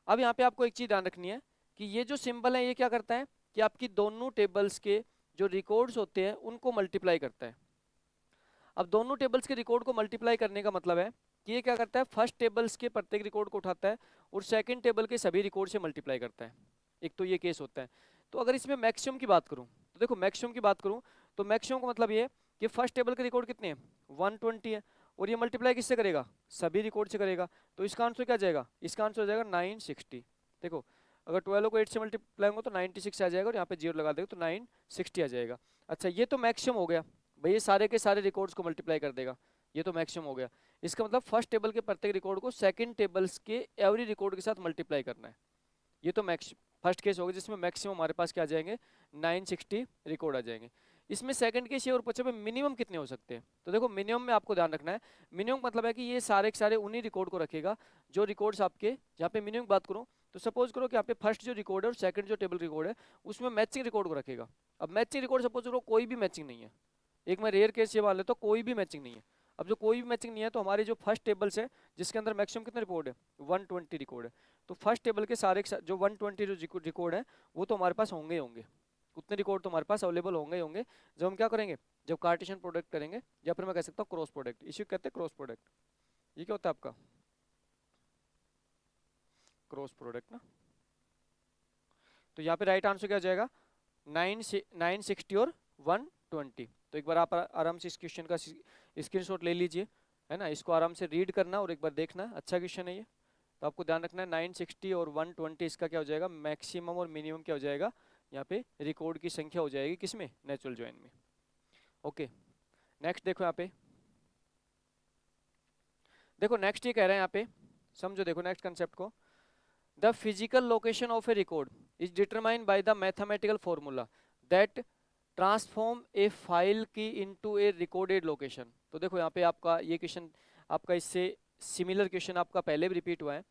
अब यहाँ पे आपको एक चीज ध्यान रखनी है कि ये जो सिंबल है ये क्या करता है कि आपकी दोनों टेबल्स के जो रिकॉर्ड्स होते हैं उनको मल्टीप्लाई करता है। अब दोनों टेबल्स के रिकॉर्ड को मल्टीप्लाई करने का मतलब है कि ये क्या करता है, फर्स्ट टेबल्स के प्रत्येक रिकॉर्ड को उठाता है और सेकंड टेबल के सभी रिकॉर्ड से मल्टीप्लाई करता है। एक तो ये केस होता है। तो अगर इसमें मैक्सिमम की बात करूं, तो देखो मैक्सिमम की बात करूं तो मैक्सिमम का मतलब ये है कि फर्स्ट टेबल के रिकॉर्ड कितने हैं, 120 है, और ये मल्टीप्लाई किससे करेगा, सभी रिकॉर्ड से करेगा। तो इसका आंसर क्या जाएगा, इसका आंसर हो जाएगा 960। देखो अगर 12 को 8 से मल्टीप्लाई होगा तो 96 आ जाएगा, और यहाँ पे 0 लगा देगा तो 960 आ जाएगा। अच्छा, ये तो मैक्सिमम हो गया भाई, ये सारे के सारे रिकॉर्ड्स को मल्टीप्लाई कर देगा, ये तो मैक्सिमम हो गया। इसका मतलब फर्स्ट टेबल के प्रत्येक रिकॉर्ड को सेकंड टेबल्स के एवरी रिकॉर्ड के साथ मल्टीप्लाई करना है। ये तो मैक्स फर्स्ट केस होगा जिसमें मैक्सिमम हमारे पास क्या आ जाएंगे, 960 रिकॉर्ड आ जाएंगे। इसमें सेकंड केस ये और पूछे मिनिमम कितने हो सकते हैं। तो देखो मिनिमम में आपको ध्यान रखना है, मिनिमम मतलब है कि ये सारे के सारे उन्हीं रिकॉर्ड को रखेगा जो रिकॉर्ड्स आपके, यहाँ पे मिनिमम बात करूँ तो सपोज करो कि यहाँ पे फर्स्ट जो रिकॉर्ड है और सेकंड जो टेबल रिकॉर्ड है उसमें मैचिंग रिकॉर्ड को रखेगा। अब मैचिंग रिकॉर्ड सपोज करो कोई भी मैचिंग नहीं है, एक मैं रेयर केस ये मान लेता हूँ कोई भी मैचिंग नहीं है। अब जो कोई भी मैचिंग नहीं है तो हमारे जो फर्स्ट टेबल्स है जिसके अंदर मैक्सिमम कितने रिकॉर्ड है, 120 रिकॉर्ड है, तो फर्स्ट टेबल के सारे जो 120 जो रिकॉर्ड है वो तो हमारे पास होंगे ही होंगे, उतने रिकॉर्ड तो हमारे पास अवेलेबल होंगे ही होंगे जब हम क्या करेंगे, जब कार्टेशियन प्रोडक्ट करेंगे, या फिर मैं कह सकता हूँ क्रॉस प्रोडक्ट, इसी को कहते हैं क्रॉस प्रोडक्ट। ये क्या होता है आपका क्रॉस प्रोडक्ट ना। तो यहाँ पे राइट आंसर क्या हो जाएगा, 960 और 120। तो एक बार आप आराम से इस क्वेश्चन का स्क्रीनशॉट ले लीजिए, है ना, इसको आराम से रीड करना और एक बार देखना, अच्छा क्वेश्चन है ये। तो आपको ध्यान रखना है 960 और 120 इसका क्या हो जाएगा, मैक्सिमम और मिनिमम क्या हो जाएगा, यहाँ पे रिकॉर्ड की संख्या हो जाएगी किसमें, नेचुरल ज्वाइन में। ओके, नेक्स्ट देखो यहाँ पे, देखो नेक्स्ट ये कह रहे हैं यहाँ पे, समझो देखो नेक्स्ट कंसेप्ट को, the physical location of A record is determined by the mathematical formula that transform A file की इनटू ए रिकॉर्डेड लोकेशन। तो देखो यहाँ पे आपका ये क्वेश्चन, आपका इससे सिमिलर क्वेश्चन आपका पहले भी रिपीट हुआ है।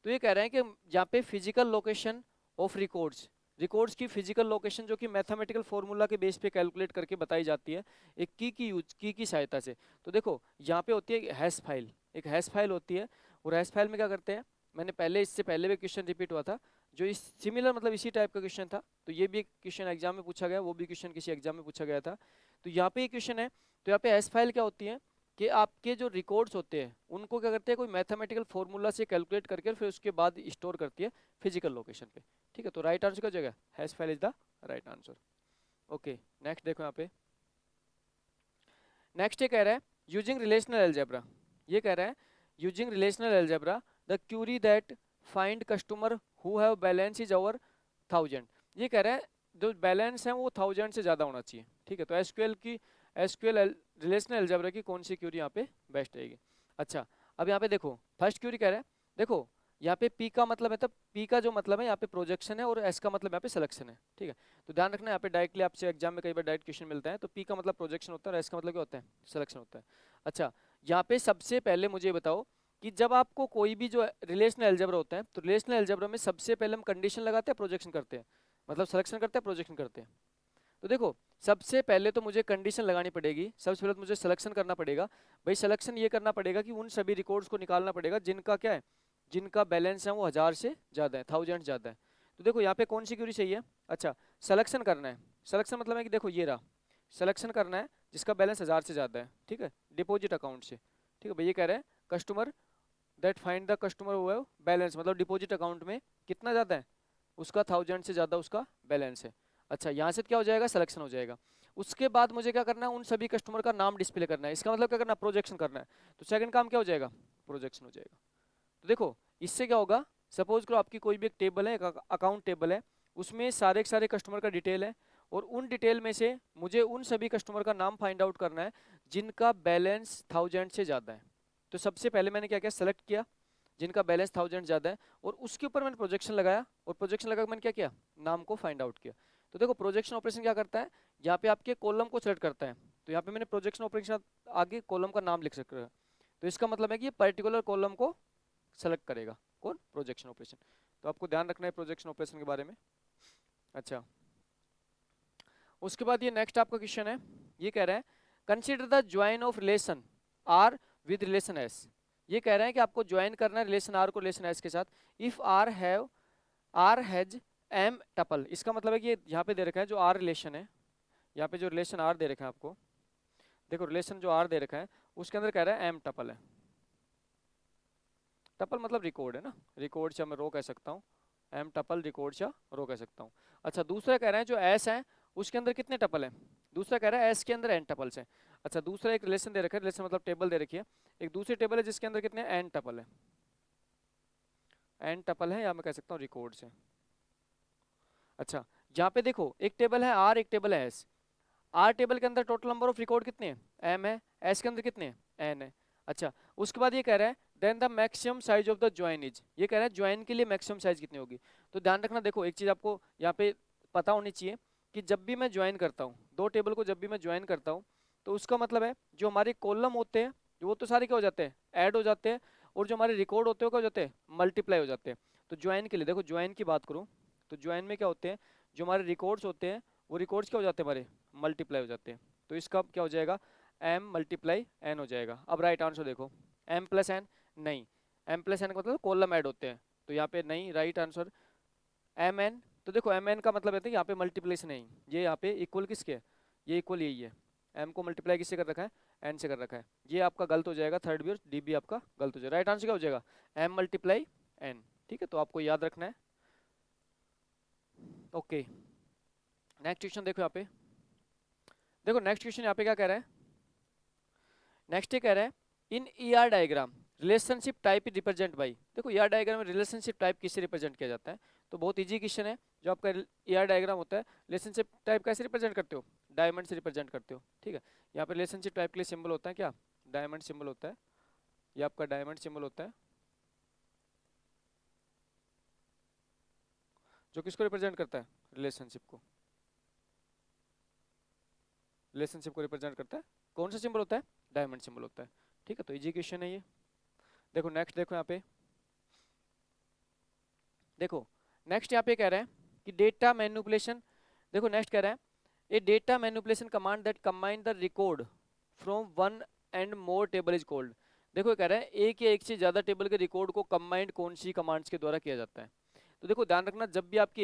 तो ये कह रहे हैं कि यहाँ पे physical location of records, records की फिजिकल लोकेशन जो कि मैथमेटिकल फॉर्मूला के बेस पे कैलकुलेट करके बताई जाती है एक की यूज की सहायता से। तो देखो यहाँ पे होती है हैश फाइल, एक हैश फाइल होती है, और हैश फाइल में क्या करते हैं, मैंने पहले इससे पहले भी क्वेश्चन रिपीट हुआ था जो इस सिमिलर मतलब इसी टाइप का क्वेश्चन था, तो ये भी एक क्वेश्चन एग्जाम में पूछा गया, वो भी क्वेश्चन किसी एग्जाम में पूछा गया था। तो यहाँ पे एक क्वेश्चन है, तो यहाँ पे हैश फाइल क्या होती है कि आपके जो रिकॉर्ड्स होते हैं उनको क्या करते हैं, कोई मैथमेटिकल फॉर्मूला से कैलकुलेट करके फिर उसके बाद स्टोर करती है फिजिकल लोकेशन पे। ठीक है, तो राइट आंसर क्या हो जाएगा, hash file is the right answer. Okay, next देखो यहाँ पे, नेक्स्ट ये कह रहा है यूजिंग रिलेशनल अलजेब्रा, ये कह रहा है using relational algebra the query that find customer who have balance is over 1000। ये कह रहा है जो बैलेंस है वो 1000 से ज़्यादा होना चाहिए। ठीक है, तो एसक्यूएल रिलेशनल अलजेब्रा की कौन सी क्यूरी यहाँ पे बेस्ट रहेगी। अच्छा, अब यहाँ पे देखो फर्स्ट क्यूरी कह रहा है, देखो यहाँ पे पी का मतलब है, तब पी का जो मतलब है यहाँ पे प्रोजेक्शन है और एस का मतलब यहाँ पे सिलेक्शन है। ठीक है, तो ध्यान रखना यहाँ पे डायरेक्टली आपसे एग्जाम में कई बार डायरेक्ट क्वेश्चन मिलता है, तो पी का मतलब प्रोजेक्शन होता है और एस का मतलब क्या होता है, सिलेक्शन होता है। अच्छा, यहाँ पे सबसे पहले मुझे बताओ कि जब आपको कोई भी जो रिलेशनल अलजेब्रा होता है, तो रिलेशनल अलजेब्रा में सबसे पहले हम कंडीशन लगाते हैं, प्रोजेक्शन करते हैं, मतलब सिलेक्शन करते हैं, प्रोजेक्शन करते हैं। तो देखो सबसे पहले तो मुझे कंडीशन लगानी पड़ेगी, सबसे पहले तो मुझे सिलेक्शन करना पड़ेगा। भाई सिलेक्शन ये करना पड़ेगा कि उन सभी रिकॉर्ड्स को निकालना पड़ेगा जिनका क्या है, जिनका बैलेंस है वो 1000 से ज़्यादा है, 1000 ज़्यादा है। तो देखो यहाँ पे कौन सी क्यूरी चाहिए, अच्छा सिलेक्शन करना है, सिलेक्शन मतलब है कि देखो ये रहा, सिलेक्शन करना है जिसका बैलेंस 1000 से ज़्यादा है। ठीक है, डिपॉजिट अकाउंट से। ठीक है, भाई ये कह रहे हैं customer that find the customer who balance, मतलब डिपॉजिट अकाउंट में कितना ज़्यादा है, उसका 1000 से ज़्यादा उसका बैलेंस है। अच्छा, यहाँ से क्या हो जाएगा, सिलेक्शन हो जाएगा। उसके बाद मुझे क्या करना है, उन सभी कस्टमर का नाम डिस्प्ले करना है, इसका मतलब क्या करना है, प्रोजेक्शन करना है। तो सेकंड काम क्या हो जाएगा, प्रोजेक्शन हो जाएगा। तो देखो इससे क्या होगा, सपोज करो आपकी कोई भी एक टेबल है, एक अकाउंट टेबल है, उसमें सारे के सारे कस्टमर का डिटेल है, और उन डिटेल में से मुझे उन सभी कस्टमर का नाम फाइंड आउट करना है जिनका बैलेंस 1000 से ज़्यादा है। तो सबसे पहले मैंने क्या किया, सेलेक्ट किया जिनका बैलेंस 1000 ज़्यादा है, और उसके ऊपर मैंने प्रोजेक्शन लगाया, और प्रोजेक्शन लगा मैंने क्या किया, नाम को फाइंड आउट किया। तो देखो प्रोजेक्शन ऑपरेशन क्या करता है, यहाँ पे आपके कॉलम को सेलेक्ट करता है, तो यहाँ पे मैंने प्रोजेक्शन ऑपरेशन आगे कॉलम का नाम लिख सकता है, तो इसका मतलब है कि ये पर्टिकुलर कॉलम को सेलेक्ट करेगा, कौन, प्रोजेक्शन ऑपरेशन। तो आपको ध्यान रखना है प्रोजेक्शन ऑपरेशन के बारे में। अच्छा, उसके बाद ये नेक्स्ट आपका क्वेश्चन है, ये कह रहा है consider the join of relation R with relation S. ये कह रहे हैं कि आपको ज्वाइन करना है रिलेशन आर को रिलेशन एस के साथ, if R has M tuple. इसका मतलब है कि यहाँ पे दे रखा है जो आर रिलेशन है, यहाँ पे जो रिलेशन आर दे रखा है आपको, देखो रिलेशन जो आर दे रखा है उसके अंदर कह रहा है एम टपल है, टपल मतलब रिकॉर्ड है ना, रिकॉर्ड से मैं रो कह सकता हूँ, एम टपल रिकॉर्ड से रो कह सकता हूँ। अच्छा, दूसरा कह रहे हैं जो एस है उसके अंदर कितने टपल हैं, दूसरा कह रहा है एस के अंदर एन टपल्स हैं। अच्छा, दूसरा एक रिलेशन दे रखा है, रिलेशन मतलब टेबल दे रखी है, एक दूसरी टेबल है जिसके अंदर कितने एन टपल है, एन टपल है, या मैं कह सकता हूँ रिकॉर्ड से। अच्छा, यहाँ पे देखो एक टेबल है आर, एक टेबल है एस। आर टेबल के अंदर टोटल नंबर ऑफ रिकॉर्ड कितने हैं, एम है, एस के अंदर कितने हैं, एन है। अच्छा, उसके बाद ये कह रहा है then the maximum size of the join is, ये कह रहा है ज्वाइन के लिए मैक्सिमम साइज कितनी होगी। तो ध्यान रखना, देखो एक चीज आपको यहाँ पे पता होनी चाहिए कि जब भी मैं ज्वाइन करता हूँ दो टेबल को, जब भी मैं ज्वाइन करता हूँ तो उसका मतलब है जो हमारे कॉलम होते हैं वो तो सारे क्या हो जाते हैं, ऐड हो जाते हैं, और जो हमारे रिकॉर्ड होते हैं क्या हो जाते हैं, मल्टीप्लाई हो जाते हैं। तो ज्वाइन के लिए देखो, ज्वाइन की बात करूँ तो ज्वाइन में क्या होते हैं, जो हमारे रिकॉर्ड्स होते हैं वो रिकॉर्ड्स क्या हो जाते हैं, हमारे मल्टीप्लाई हो जाते हैं। तो इसका क्या हो जाएगा, एम मल्टीप्लाई एन हो जाएगा। अब राइट आंसर देखो, एम प्लस एन नहीं, एम प्लस एन का मतलब कॉलम ऐड होते हैं, तो यहाँ पे नहीं, राइट आंसर एम एन तो देखो एम एन का मतलब है कि यहाँ पे मल्टीप्लिकेशन नहीं, ये यहाँ पे इक्वल किसके है, ये इक्वल यही है, एम को मल्टीप्लाई किससे कर रखा है, एन से कर रखा है। ये आपका गलत हो जाएगा, थर्ड बी और डी बी आपका गलत हो जाएगा। राइट आंसर क्या हो जाएगा, एम मल्टीप्लाई एन। ठीक है, तो आपको याद रखना है। ओके, नेक्स्ट क्वेश्चन देखो यहाँ पे, देखो नेक्स्ट क्वेश्चन यहाँ पे क्या कह रहा है, नेक्स्ट ये कह रहा है in E R diagram relationship type represent by. देखो ई आर डायग्राम में रिलेशनशिप टाइप किससे रिप्रेजेंट किया जाता है, तो बहुत इजी क्वेश्चन है। जो आपका ई आर डायग्राम होता है, रिलेशनशिप टाइप कैसे रिप्रेजेंट करते हो, डायमंड से रिप्रेजेंट करते हो। ठीक है, यहाँ पे रिलेशनशिप टाइप के लिए सिंबल होता है क्या, डायमंड सिंबल होता है, ये आपका डायमंड सिंबल होता है, जो किसको रिप्रेजेंट करता है, रिलेशनशिप को, रिलेशनशिप को रिप्रेजेंट करता है। कौन सा सिंबल होता है, डायमंड सिंबल होता है। ठीक है, तो इजी क्वेश्चन है ये। देखो नेक्स्ट, देखो यहाँ पे, देखो नेक्स्ट यहाँ पे कह रहा है कि डेटा मैनिपुलेशन। देखो नेक्स्ट कह रहा है a data manipulation command that combine the record from one and more table is called. देखो ये कह रहा है एक या एक से ज्यादा टेबल के रिकॉर्ड को कंबाइंड कौन सी कमांड्स के द्वारा किया जाता है। तो देखो ध्यान रखना, जब भी आपकी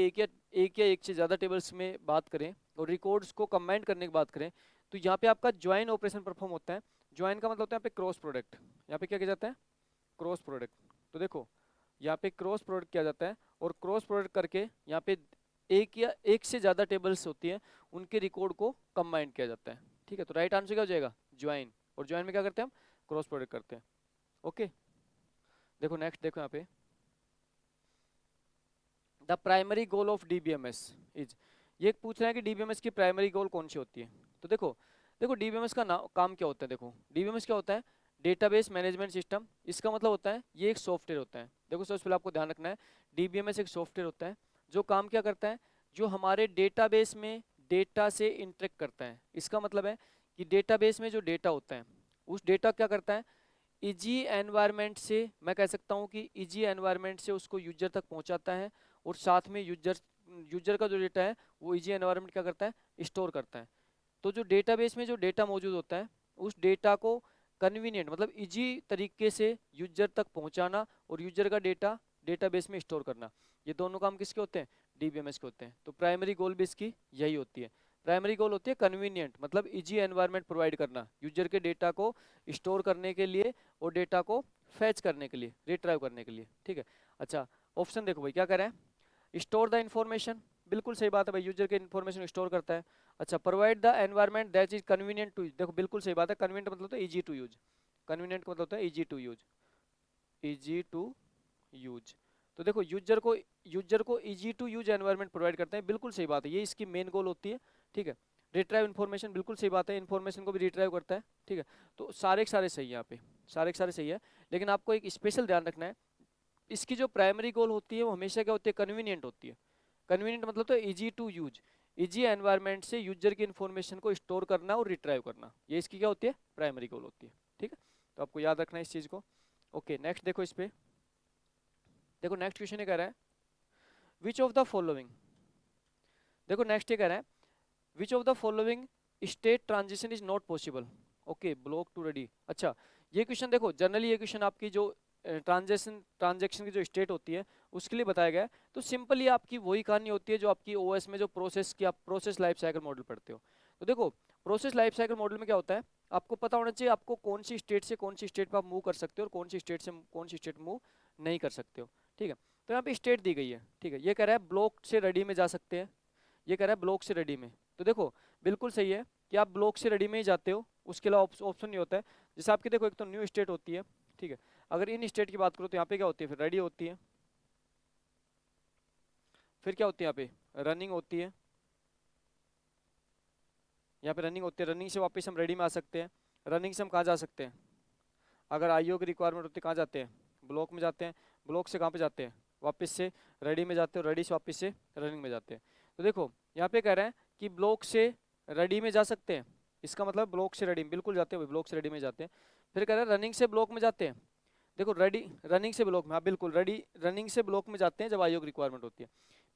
एक से ज्यादा टेबल्स में बात करें और रिकॉर्ड्स को कंबाइंड करने की बात करें, तो यहाँ पे आपका ज्वाइन ऑपरेशन परफॉर्म होता है। ज्वाइन का मतलब होता है यहाँ पे क्रॉस प्रोडक्ट, यहाँ पे क्या किया जाता है, क्रॉस प्रोडक्ट। तो देखो यहाँ पे क्रॉस प्रोडक्ट किया जाता है, और क्रॉस प्रोडक्ट करके यहाँ पे एक या एक से ज्यादा टेबल्स होती है, उनके रिकॉर्ड को कंबाइन किया जाता है। ठीक है, तो राइट आंसर क्या हो जाएगा, ज्वाइन। और ज्वाइन में क्या करते हैं हम, क्रॉस प्रोडक्ट करते हैं। ओके, देखो नेक्स्ट, देखो यहाँ पे the primary goal of DBMS is. ये पूछ रहा है कि डीबीएमएस की प्राइमरी गोल कौन सी होती है। तो देखो देखो डीबीएमएस का काम क्या होता है, देखो डीबीएमएस क्या होता है, डेटाबेस मैनेजमेंट सिस्टम। इसका मतलब होता है ये एक सॉफ्टवेयर होता है। देखो सबसे पहले आपको ध्यान रखना है, डीबीएमएस एक सॉफ्टवेयर होता है जो काम क्या करता है, जो हमारे डेटाबेस में डेटा से इंटरेक्ट करता है। इसका मतलब है कि डेटाबेस में जो डेटा होता है, उस डेटा क्या करता है, इजी एनवायरनमेंट से, मैं कह सकता हूँ कि इजी एनवायरनमेंट से उसको यूजर तक पहुँचाता है, और साथ में यूजर यूजर का जो डेटा है वो इजी एनवायरनमेंट क्या करता है, स्टोर करता है। तो जो डेटाबेस में जो डेटा मौजूद होता है, उस डेटा को कन्वीनियंट मतलब इजी तरीके से यूजर तक पहुंचाना, और यूजर का डेटा डेटाबेस में स्टोर करना, ये दोनों काम किसके होते हैं, डीबीएमएस के होते हैं। तो प्राइमरी गोल भी इसकी यही होती है। प्राइमरी गोल होती है कन्वीनियंट मतलब इजी एनवायरनमेंट प्रोवाइड करना यूजर के डेटा को स्टोर करने के लिए, और डेटा को फैच करने के लिए, रिट्राइव करने के लिए। ठीक है, अच्छा ऑप्शन देखो भाई क्या कह रहा है, स्टोर द इन्फॉर्मेशन, बिल्कुल सही बात है भाई, यूजर के इन्फॉर्मेशन स्टोर करता है। अच्छा, provide the environment that is convenient to use, देखो बिल्कुल सही बात है, कन्वीनियंट मतलब होता है इजी टू यूज, कन्वीनियंट मतलब होता है easy to use, easy to use. तो देखो यूजर को easy to use environment provide करते हैं, बिल्कुल सही बात है, ये इसकी मेन गोल होती है। ठीक है, रिट्राइव इन्फॉर्मेशन, बिल्कुल सही बात है, इन्फॉर्मेशन को भी रिट्राइव करता है। ठीक है, तो सारे के सारे सही है यहाँ पे, सारे के सारे सही है। लेकिन आपको एक स्पेशल ध्यान रखना है, इसकी जो प्राइमरी गोल होती है वो हमेशा क्या होती है, कन्वीनियंट होती है। कन्वीनियंट मतलब तो easy to use, easy environment से यूजर की इन्फॉर्मेशन को स्टोर करना और रिट्राइव करना, ये इसकी क्या होती है, प्राइमरी गोल होती है। ठीक है, तो आपको याद रखना है इस चीज को। ओके नेक्स्ट देखो इस पे, देखो नेक्स्ट क्वेश्चन ये कह रहा है विच ऑफ द फॉलोइंग, देखो नेक्स्ट ये कह रहा है which of the following state transition is not possible. Okay, block to ready. अच्छा, ये क्वेश्चन देखो जनरली ये क्वेश्चन आपकी जो ट्रांजेक्शन की जो स्टेट होती है उसके लिए बताया गया है। तो सिंपली आपकी वही कहानी होती है जो आपकी ओएस में जो प्रोसेस की आप प्रोसेस लाइफ साइकिल मॉडल पढ़ते हो। तो देखो प्रोसेस लाइफ साइकिल मॉडल में क्या होता है, आपको पता होना चाहिए आपको कौन सी स्टेट से कौन सी स्टेट पर आप मूव कर सकते हो, और कौन सी स्टेट से कौन सी स्टेट मूव नहीं कर सकते हो। ठीक है, तो यहाँ पे स्टेट दी गई है। ठीक है, ये कह रहा है ब्लॉक से रेडी में जा सकते हैं, ये कह रहा है ब्लॉक से रेडी में। तो देखो बिल्कुल सही है कि आप ब्लॉक से रेडी में ही जाते हो, उसके अलावा ऑप्शन नहीं होता है। जैसे आपकी देखो एक तो न्यू स्टेट होती है। ठीक है, अगर इन स्टेट की बात करो तो यहाँ पे क्या होती है, फिर रेडी होती है, फिर क्या होती है यहाँ पे रनिंग होती है, यहाँ पे रनिंग होती है, रनिंग से वापस हम रेडी में आ सकते हैं। रनिंग से हम कहाँ जा सकते हैं, अगर आईओ की रिक्वायरमेंट होती है कहाँ जाते हैं, ब्लॉक में जाते हैं, ब्लॉक से कहाँ पे जाते हैं, वापस से रेडी में जाते हो, रेडी से वापस से रनिंग में जाते हैं। तो देखो यहाँ पे कह रहे हैं कि ब्लॉक से रेडी में जा सकते हैं, इसका मतलब ब्लॉक से रेडी में बिल्कुल जाते हैं, ब्लॉक से रेडी में जाते हैं। फिर कह रहे हैं रनिंग से ब्लॉक में जाते हैं, देखो रेडी रनिंग से ब्लॉक में, हाँ बिल्कुल रेडी रनिंग से ब्लॉक में जाते हैं जब आईओ की रिक्वायरमेंट होती है।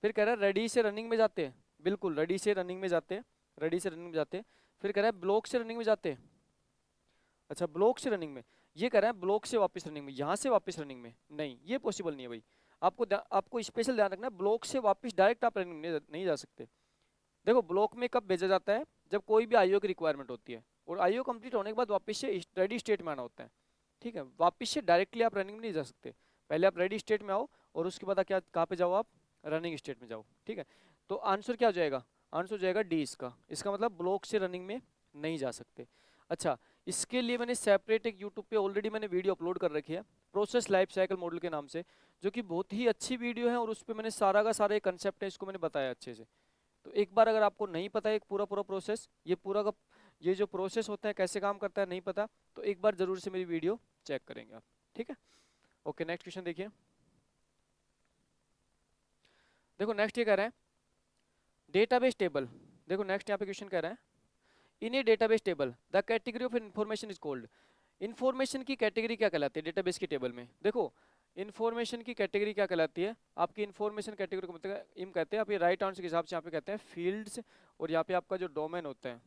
फिर कह रहा है रेडी से रनिंग में जाते हैं, बिल्कुल रेडी से रनिंग में जाते हैं, रेडी से रनिंग में जाते हैं। फिर कह रहा है ब्लॉक से रनिंग में जाते हैं, अच्छा ब्लॉक से रनिंग में, ये कह रहा है ब्लॉक से वापस रनिंग में, यहाँ से वापस रनिंग में नहीं, ये पॉसिबल नहीं है भाई। आपको स्पेशल ध्यान रखना है, ब्लॉक से वापस डायरेक्ट आप रनिंग नहीं जा सकते। देखो ब्लॉक में कब भेजा जाता है, जब कोई भी आईओ की रिक्वायरमेंट होती है, और आईओ कंप्लीट होने के बाद वापस से रेडी स्टेट में आना होता है। ठीक है, वापस से डायरेक्टली आप रनिंग में नहीं जा सकते, पहले आप रेडी स्टेट में आओ और उसके बाद क्या कहाँ पे जाओ, आप रनिंग स्टेट में जाओ। ठीक है, तो आंसर क्या हो जाएगा, आंसर हो जाएगा डी इसका मतलब ब्लॉक से रनिंग में नहीं जा सकते। अच्छा, इसके लिए मैंने सेपरेट एक यूट्यूब पे ऑलरेडी मैंने वीडियो अपलोड कर रखी है, प्रोसेस लाइफ साइकिल मॉडल के नाम से, जो कि बहुत ही अच्छी वीडियो है, और उस पर मैंने सारा का सारा कंसेप्ट है इसको मैंने बताया अच्छे से। तो एक बार अगर आपको नहीं पता है पूरा पूरा प्रोसेस, ये पूरा का ये जो प्रोसेस होता है कैसे काम करता है नहीं पता, तो एक बार जरूर से मेरी वीडियो चेक करेंगे आप। ठीक है, ओके नेक्स्ट क्वेश्चन देखिए। देखो नेक्स्ट ये कह रहा है डेटाबेस टेबल। देखो नेक्स्ट यहाँ पे क्वेश्चन कह रहा है in a database table the category of information is called. Information की कैटेगरी क्या कहलाती है डेटाबेस की टेबल में। देखो इन्फॉर्मेशन की कैटेगरी क्या कहलाती है, आपकी इन्फॉर्मेशन कैटेगरी को मतलब इम कहते हैं, आप ये राइट आंसर के हिसाब से यहाँ पे कहते हैं फील्ड्स, और यहाँ पे आपका जो डोमेन होता है,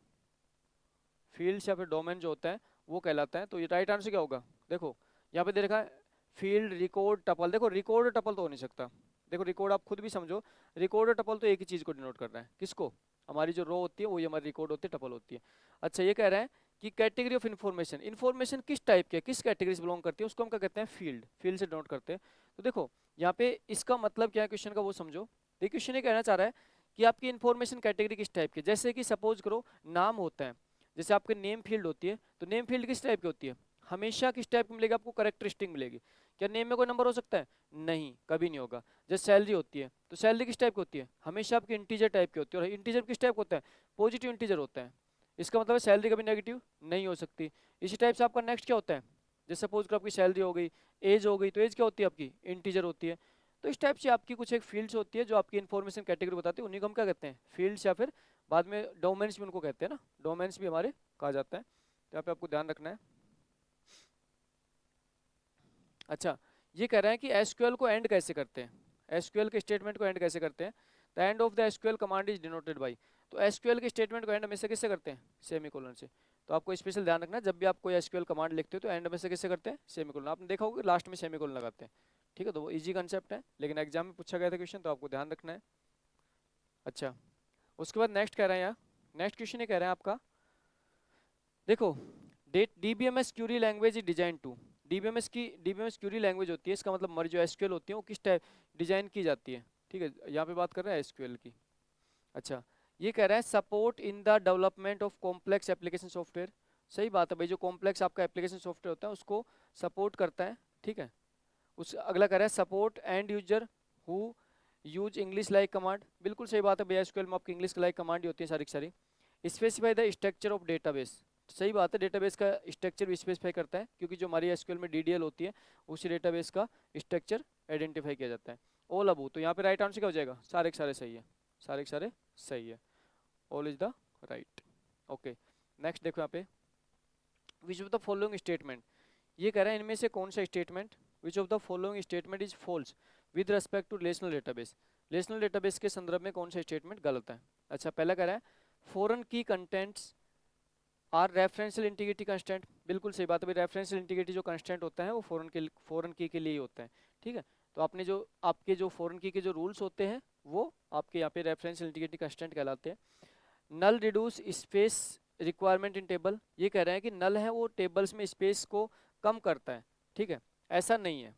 फील्ड्स या फिर डोमेन जो होता है वो कहलाता है। तो ये राइट आंसर क्या होगा, देखो यहाँ पे दे रखा है फील्ड रिकॉर्ड टपल। देखो रिकॉर्ड और टपल तो हो नहीं सकता, देखो रिकॉर्ड आप खुद भी समझो, रिकॉर्ड और टपल तो एक ही चीज को डिनोट कर रहा है, किसको, हमारी जो रो होती है वो हमारी रिकॉर्ड होती है, टपल होती है। अच्छा ये कह रहा है कि कैटेगरी ऑफ इन्फॉर्मेशन, इन्फॉर्मेशन किस टाइप के किस कैटेगरी से बिलोंग करती है, उसको हम क्या कहते हैं फील्ड, फील्ड से डिनोट करते हैं। तो देखो यहाँ पे इसका मतलब क्या है क्वेश्चन का वो समझो। देखिए क्वेश्चन ये कहना चाह रहा है कि आपकी इन्फॉर्मेशन कैटेगरी किस टाइप की, जैसे कि सपोज करो नाम होता है, जैसे आपके नेम फील्ड होती है, तो नेम फील्ड किस टाइप की होती है, हमेशा किस टाइप की मिलेगी, आपको करेक्टरिस्टिक मिलेगी। क्या नेम में कोई नंबर हो सकता है, नहीं कभी नहीं होगा। जैसे सैलरी होती है, तो सैलरी किस टाइप की होती है, हमेशा आपकी इंटीजर टाइप की होती है, और इंटीजर किस टाइप का होता है, पॉजिटिव इंटीजर होता है। इसका मतलब है सैलरी कभी नेगेटिव नहीं हो सकती। इसी टाइप से आपका नेक्स्ट क्या होता है, जैसे सपोज करो आपकी सैलरी हो गई, एज हो गई, तो एज क्या होती है आपकी इंटीजर होती है। तो इस टाइप से आपकी कुछ एक फील्ड्स होती है जो आपकी इन्फॉर्मेशन कैटेगरी बताती है, उन्हीं को हम क्या कहते हैं फील्ड्स, या फिर बाद में डोमेन्स भी उनको कहते हैं ना, डोमेन्स भी हमारे कहा जाता है। तो यहाँ पे आपको ध्यान रखना है। अच्छा ये कह रहा है कि एसक्यूएल को एंड कैसे करते हैं, एसक्यूएल के स्टेटमेंट को एंड कैसे करते हैं। The end of the SQL command is denoted by. तो एसक्यूएल के स्टेटमेंट को एंड हमेशा किससे करते हैं, सेमीकोलन से। तो आपको स्पेशल ध्यान रखना है, जब भी आप कोई एसक्यूएल कमांड लिखते हो तो एंड में से किससे करते हैं, सेमीकोलन। आपने देखा होगा लास्ट में सेमीकोलन लगाते हैं। ठीक है, तो वो इजी कंसेप्ट है, लेकिन एग्जाम में पूछा गया था क्वेश्चन, तो आपको ध्यान रखना है। अच्छा उसके बाद नेक्स्ट कह रहे हैं यहाँ, नेक्स्ट क्वेश्चन ये कह रहे हैं आपका, देखो DBMS query language is design to. DBMS query language होती है, इसका मतलब हमारी जो एसक्यूएल होती है वो किस टाइप डिजाइन की जाती है। ठीक है, यहाँ पे बात कर रहे हैं एसक्यूएल की। अच्छा ये कह रहा है support in the development of complex application software. सही बात है भाई, जो कॉम्प्लेक्स आपका एप्लीकेशन सॉफ्टवेयर होता है उसको सपोर्ट करता है। ठीक है, उस अगला कह रहा है support and user who use English like command. बिल्कुल सही बात है भैया, एसक्यूएल में आपकी इंग्लिश लाइक कमांड ही होती है सारी की सारी। Specify the structure of database. सही बात है, डेटाबेस का स्ट्रक्चर भी स्पेसिफाई करता है, क्योंकि जो हमारी एसक्यूएल में डीडीएल होती है उसी डेटाबेस का स्ट्रक्चर आइडेंटिफाई किया जाता है। ऑल अबू, तो यहाँ पे राइट आंसर क्या हो जाएगा, सारे के सारे सही है, सारे के सारे सही है, all is the right. Okay next देखो यहाँ पे, which of the following statement, ये कह रहा है इनमें से कौन सा statement, which of the following statement is false with respect to relational database. Relational database के संदर्भ में कौन सा स्टेटमेंट गलत है। अच्छा पहला कह रहा है foreign key contents are referential integrity constant. बिल्कुल सही बात है भाई, रेफरेंशियल इंटीग्रिटी जो कंस्टेंट होता है वो फॉरेन की के लिए ही होता है। ठीक है, तो आपने जो आपके जो फॉरेन की के जो रूल्स होते हैं वो आपके यहाँ पे रेफरेंशियल इंटीग्रिटी कंस्टेंट कहलाते हैं। Null reduce space requirement in table, ये कह रहे हैं कि नल है वो टेबल्स में स्पेस को कम करता है। ठीक है, ऐसा नहीं है।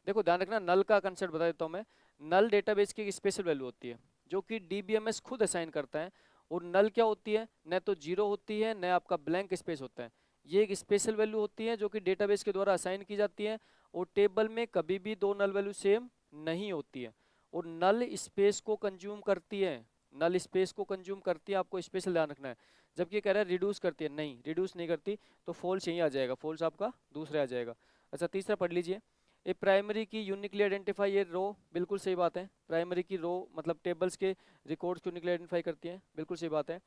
देखो ध्यान रखना, नल का कंसेप्ट बता देता हूँ मैं। नल डेटाबेस की एक स्पेशल वैल्यू होती है जो कि डीबीएमएस खुद असाइन करता है, और नल क्या होती है, न तो जीरो होती है न आपका ब्लैंक स्पेस होता है। ये एक स्पेशल वैल्यू होती है जो कि डेटाबेस के द्वारा असाइन की जाती है, और टेबल में कभी भी दो नल वैल्यू सेम नहीं होती है, और नल स्पेस को कंज्यूम करती है, नल स्पेस को कंज्यूम करती है, आपको स्पेशल ध्यान रखना है। जबकि कह रहा है रिड्यूस करती है, नहीं रिड्यूस नहीं करती, तो फॉल्स यहीं आ जाएगा, फॉल्स आपका दूसरा आ जाएगा। अच्छा तीसरा पढ़ लीजिए, ए प्राइमरी की यूनिकली आइडेंटिफाई ये रो। बिल्कुल सही बात है, प्राइमरी की रो मतलब टेबल्स के रिकॉर्ड्स को यूनिकली आइडेंटिफाई करती है, बिल्कुल सही बात है।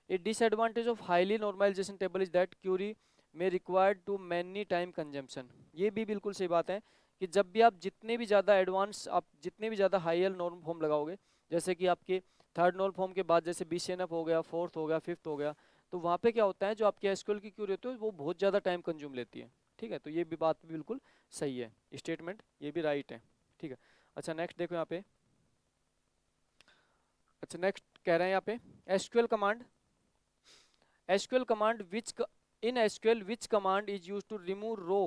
A disadvantage of highly normalisation table is that query में required too many time consumption. ये भी बिल्कुल सही बात है कि जब भी आप जितने भी ज़्यादा एडवांस, आप जितने भी ज़्यादा हायर नॉर्म फॉर्म लगाओगे, जैसे कि आपके थर्ड नॉर्म फॉर्म के बाद जैसे बीसीएनएफ हो गया, फोर्थ हो गया, फिफ्थ हो गया, तो वहाँ पे क्या होता है जो आपकी एसक्यूएल की क्यूरी होती है वो बहुत ज़्यादा टाइम कंज्यूम लेती है। ठीक है, तो ये भी बात भी बिल्कुल सही है, स्टेटमेंट ये भी राइट है। ठीक है, अच्छा नेक्स्ट देखो यहाँ पे। अच्छा नेक्स्ट कह रहे हैं यहाँ पे SQL command, SQL command which in SQL which command is use to remove row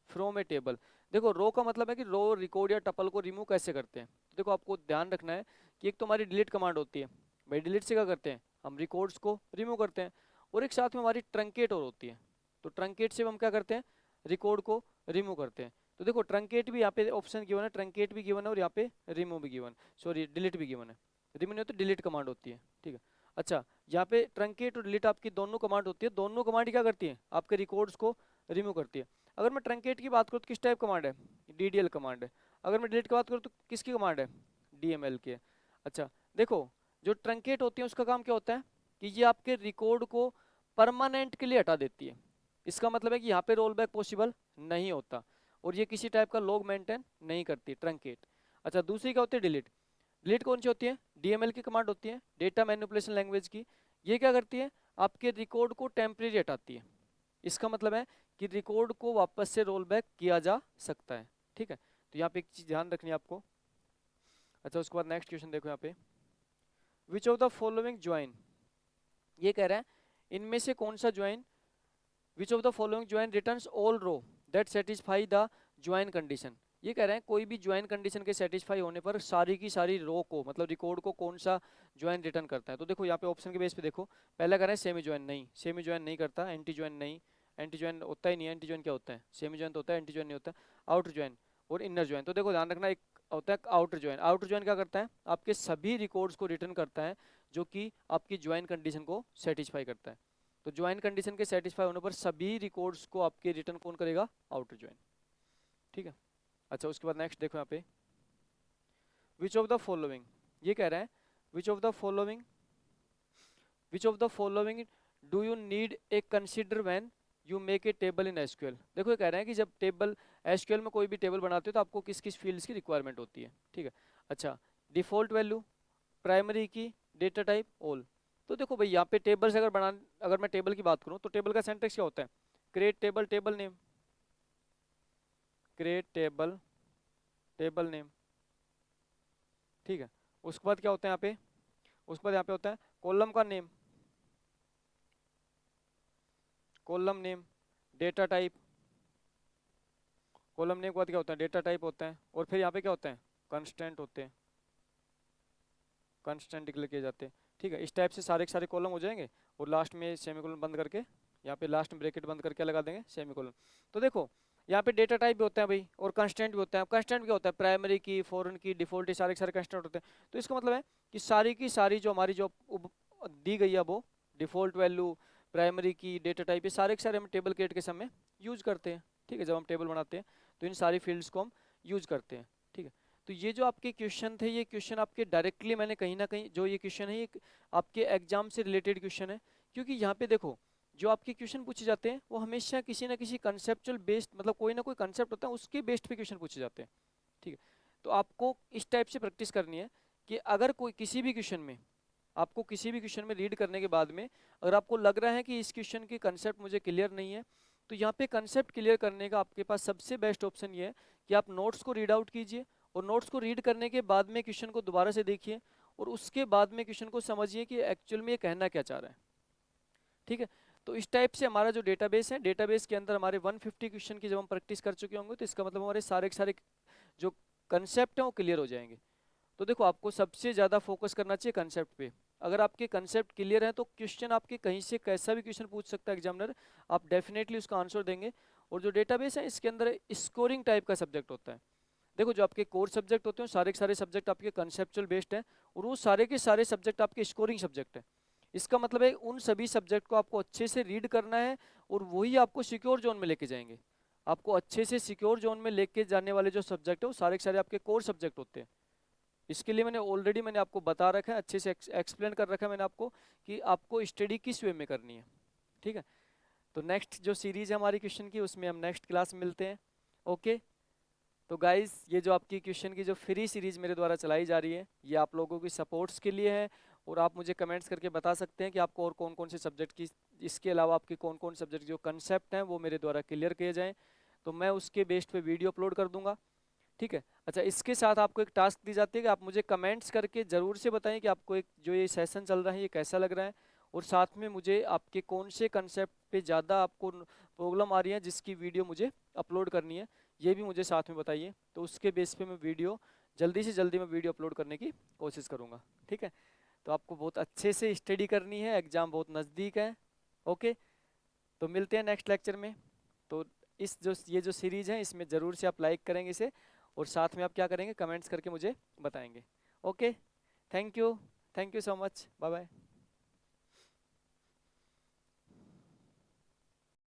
from a table. देखो रो का मतलब है कि रो, रिकॉर्ड या टपल को रिमूव कैसे करते हैं। तो देखो आपको ध्यान रखना है कि एक तो हमारी डिलीट कमांड होती है, भाई डिलीट से क्या करते हैं हम रिकॉर्ड्स को रिमूव करते हैं, और एक साथ में हमारी ट्रंकेट और होती है, तो ट्रंकेट से हम क्या करते हैं रिकॉर्ड को रिमूव करते हैं। तो देखो ट्रंकेट भी यहाँ पे ऑप्शन गिवन है, ट्रंकेट भी गिवन है और यहाँ पे रिमूव भी गिवन, सॉरी डिलीट भी गिवन है। रिमूव नहीं होता डिलीट कमांड होती है, ठीक है। अच्छा यहाँ पे ट्रंकेट और डिलीट आपकी दोनों कमांड होती है, दोनों कमांड क्या करती है आपके रिकॉर्ड्स को रिमूव करती है। अगर मैं ट्रंकेट की बात करूँ तो किस टाइप कमांड है, डीडीएल कमांड है। अगर मैं डिलीट की बात करूँ तो किसकी कमांड है, डीएमएल की है। अच्छा देखो जो ट्रंकेट होती है उसका काम क्या होता है कि ये आपके रिकॉर्ड को परमानेंट के लिए हटा देती है। इसका मतलब है कि यहाँ पे रोल बैक पॉसिबल नहीं होता, और ये किसी टाइप का लॉग मेंटेन नहीं करती ट्रंकेट। अच्छा दूसरी क्या होती है डिलीट, डिलीट कौन सी होती है, डीएमएल की कमांड होती है, डेटा मैनिपुलेशन लैंग्वेज की। ये क्या करती है आपके रिकॉर्ड को टेम्परेरी हटाती है। इसका मतलब है कि रिकॉर्ड को वापस से रोल बैक किया जा सकता है, ठीक है। तो यहाँ पे एक चीज ध्यान रखनी है आपको। अच्छा उसके बाद नेक्स्ट क्वेश्चन देखो यहाँ पे, which of the following join, ये कह रहा है इनमें से कौन सा join, which of the following join returns all row that satisfy the join condition. ये कह रहे हैं कोई भी ज्वाइन कंडीशन के सेटिस्फाई होने पर सारी की सारी रो को मतलब रिकॉर्ड को कौन सा ज्वाइन रिटर्न करता है। तो देखो यहाँ पे ऑप्शन के बेस पे देखो, पहला कह रहे हैं सेमी ज्वाइन, नहीं सेमी ज्वाइन नहीं करता, एंटी ज्वाइन नहीं, एंटी ज्वाइन होता ही नहीं है, एंटी ज्वाइन क्या होता है, सेमी ज्वाइन तो होता है, एंटी ज्वाइन नहीं होता, आउटर ज्वाइन और इनर ज्वाइन। तो देखो ध्यान रखना एक होता है आउटर ज्वाइन, आउटर ज्वाइन क्या करता है आपके सभी रिकॉर्ड्स को रिटर्न करता है जो कि आपकी ज्वाइन कंडीशन को सेटिस्फाई करता है। तो ज्वाइन कंडीशन के सेटिस्फाई होने पर सभी रिकॉर्ड्स को आपके रिटर्न कौन करेगा, आउटर ज्वाइन, ठीक है। अच्छा उसके बाद नेक्स्ट देखो यहाँ पे, विच ऑफ द फॉलोइंग, ये कह रहा है which of the following, which of the following do you need a consider when you make a table in SQL. देखो ये कह रहे हैं कि जब टेबल एसक्यूएल में कोई भी टेबल बनाते हो तो आपको किस किस फील्ड्स की रिक्वायरमेंट होती है, ठीक है। अच्छा डिफॉल्ट वैल्यू, प्राइमरी की, डेटा टाइप, ऑल। तो देखो भाई यहाँ पे टेबल से अगर बना, अगर मैं टेबल की बात करूँ तो टेबल का सिंटैक्स क्या होता है, create table, table name, create table, table name, ठीक है। उसके बाद क्या होता है यहाँ पे, उसके बाद यहाँ पे होता है कॉलम का name, column name, data type, column name के बाद क्या होता है डेटा टाइप होता है, और फिर यहाँ पे क्या होता है कंस्टेंट होते हैं, कंस्टेंट डिक्लेयर किए जाते हैं, ठीक है। इस टाइप से सारे के सारे कॉलम हो जाएंगे, और लास्ट में सेमीकोलन बंद करके यहाँ पे लास्ट में ब्रैकेट बंद करके लगा देंगे सेमीकोलन। तो देखो यहाँ पे डेटा टाइप भी होता है भाई और कंस्टेंट भी होता है। कंस्टेंट क्या होता है, प्राइमरी की, फॉरेन की, डिफॉल्ट, सारे के सारे कंस्टेंट होते हैं। तो इसका मतलब है कि सारी की सारी जो हमारी जो दी गई है वो डिफॉल्ट वैल्यू, प्राइमरी की, डेटा टाइप, ये सारे के सारे हम टेबल क्रिएट के समय यूज करते हैं, ठीक है। जब हम टेबल बनाते हैं तो इन सारी फील्ड्स को हम यूज करते हैं, ठीक है। तो ये जो आपके क्वेश्चन थे, ये क्वेश्चन आपके डायरेक्टली मैंने कहीं ना कहीं जो ये क्वेश्चन है ये आपके एग्जाम से रिलेटेड क्वेश्चन है, क्योंकि यहाँ पे देखो जो आपके क्वेश्चन पूछे जाते हैं वो हमेशा किसी ना किसी कंसेप्चुअल बेस्ड, मतलब कोई ना कोई कंसेप्ट होता है उसके बेस्ड पे क्वेश्चन पूछे जाते हैं, ठीक है। तो आपको इस टाइप से प्रैक्टिस करनी है कि अगर कोई किसी भी क्वेश्चन में, आपको किसी भी क्वेश्चन में रीड करने के बाद में अगर आपको लग रहा है कि इस क्वेश्चन की कंसेप्ट मुझे क्लियर नहीं है, तो यहाँ पे कंसेप्ट क्लियर करने का आपके पास सबसे बेस्ट ऑप्शन ये है कि आप नोट्स को रीड आउट कीजिए, और नोट्स को रीड करने के बाद में क्वेश्चन को दोबारा से देखिए, और उसके बाद में क्वेश्चन को समझिए कि एक्चुअल में ये कहना क्या चाह रहा है, ठीक है। तो इस टाइप से हमारा जो डेटाबेस है, डेटाबेस के अंदर हमारे 150 क्वेश्चन की जब हम प्रैक्टिस कर चुके होंगे तो इसका मतलब हमारे सारे के सारे जो कंसेप्ट हैं वो क्लियर हो जाएंगे। तो देखो आपको सबसे ज़्यादा फोकस करना चाहिए कंसेप्ट पे। अगर आपके कंसेप्ट क्लियर है तो क्वेश्चन आपके कहीं से कैसा भी क्वेश्चन पूछ सकता है एग्जामिनर, आप डेफिनेटली उसका आंसर देंगे। और जो डेटाबेस है इसके अंदर स्कोरिंग टाइप का सब्जेक्ट होता है। देखो जो आपके कोर सब्जेक्ट होते हैं सारे के सारे सब्जेक्ट आपके कंसेप्चुअल बेस्ड हैं, और वो सारे के सारे सब्जेक्ट आपके स्कोरिंग सब्जेक्ट हैं। इसका मतलब है उन सभी सब्जेक्ट को आपको अच्छे से रीड करना है, और वही आपको सिक्योर जोन में लेके जाएंगे। आपको अच्छे से सिक्योर जोन में लेके जाने वाले जो सब्जेक्ट है वो सारे के सारे आपके कोर सब्जेक्ट होते हैं। इसके लिए मैंने ऑलरेडी मैंने आपको बता रखा है, अच्छे से एक्सप्लेन कर रखा है मैंने आपको कि आपको स्टडी किस वे में करनी है, ठीक है। तो नेक्स्ट जो सीरीज है हमारी क्वेश्चन की उसमें हम नेक्स्ट क्लास में मिलते हैं, ओके। तो गाइज ये जो आपकी क्वेश्चन की जो फ्री सीरीज मेरे द्वारा चलाई जा रही है ये आप लोगों की सपोर्ट्स के लिए है, और आप मुझे कमेंट्स करके बता सकते हैं कि आपको और कौन कौन से सब्जेक्ट की, इसके अलावा आपके कौन कौन सब्जेक्ट जो कंसेप्ट हैं वो मेरे द्वारा क्लियर किए जाएँ, तो मैं उसके बेस्ड पे वीडियो अपलोड कर दूंगा, ठीक है। अच्छा, इसके साथ आपको एक टास्क दी जाती है कि आप मुझे कमेंट्स करके ज़रूर से बताएं कि आपको एक जो ये सेशन चल रहा है ये कैसा लग रहा है, और साथ में मुझे आपके कौन से कंसेप्ट पे ज़्यादा आपको प्रॉब्लम आ रही है जिसकी वीडियो मुझे अपलोड करनी है, ये भी मुझे साथ में बताइए। तो उसके बेस पे मैं वीडियो जल्दी से जल्दी मैं वीडियो अपलोड करने की कोशिश करूँगा। ठीक है, तो आपको बहुत अच्छे से स्टडी करनी है, एग्ज़ाम बहुत नज़दीक है। ओके, तो मिलते हैं नेक्स्ट लेक्चर में। तो इस जो ये जो सीरीज़ है इसमें ज़रूर से आप लाइक करेंगे इसे, और साथ में आप क्या करेंगे, कमेंट्स करके मुझे बताएंगे। Okay, thank you, thank you so much, bye bye.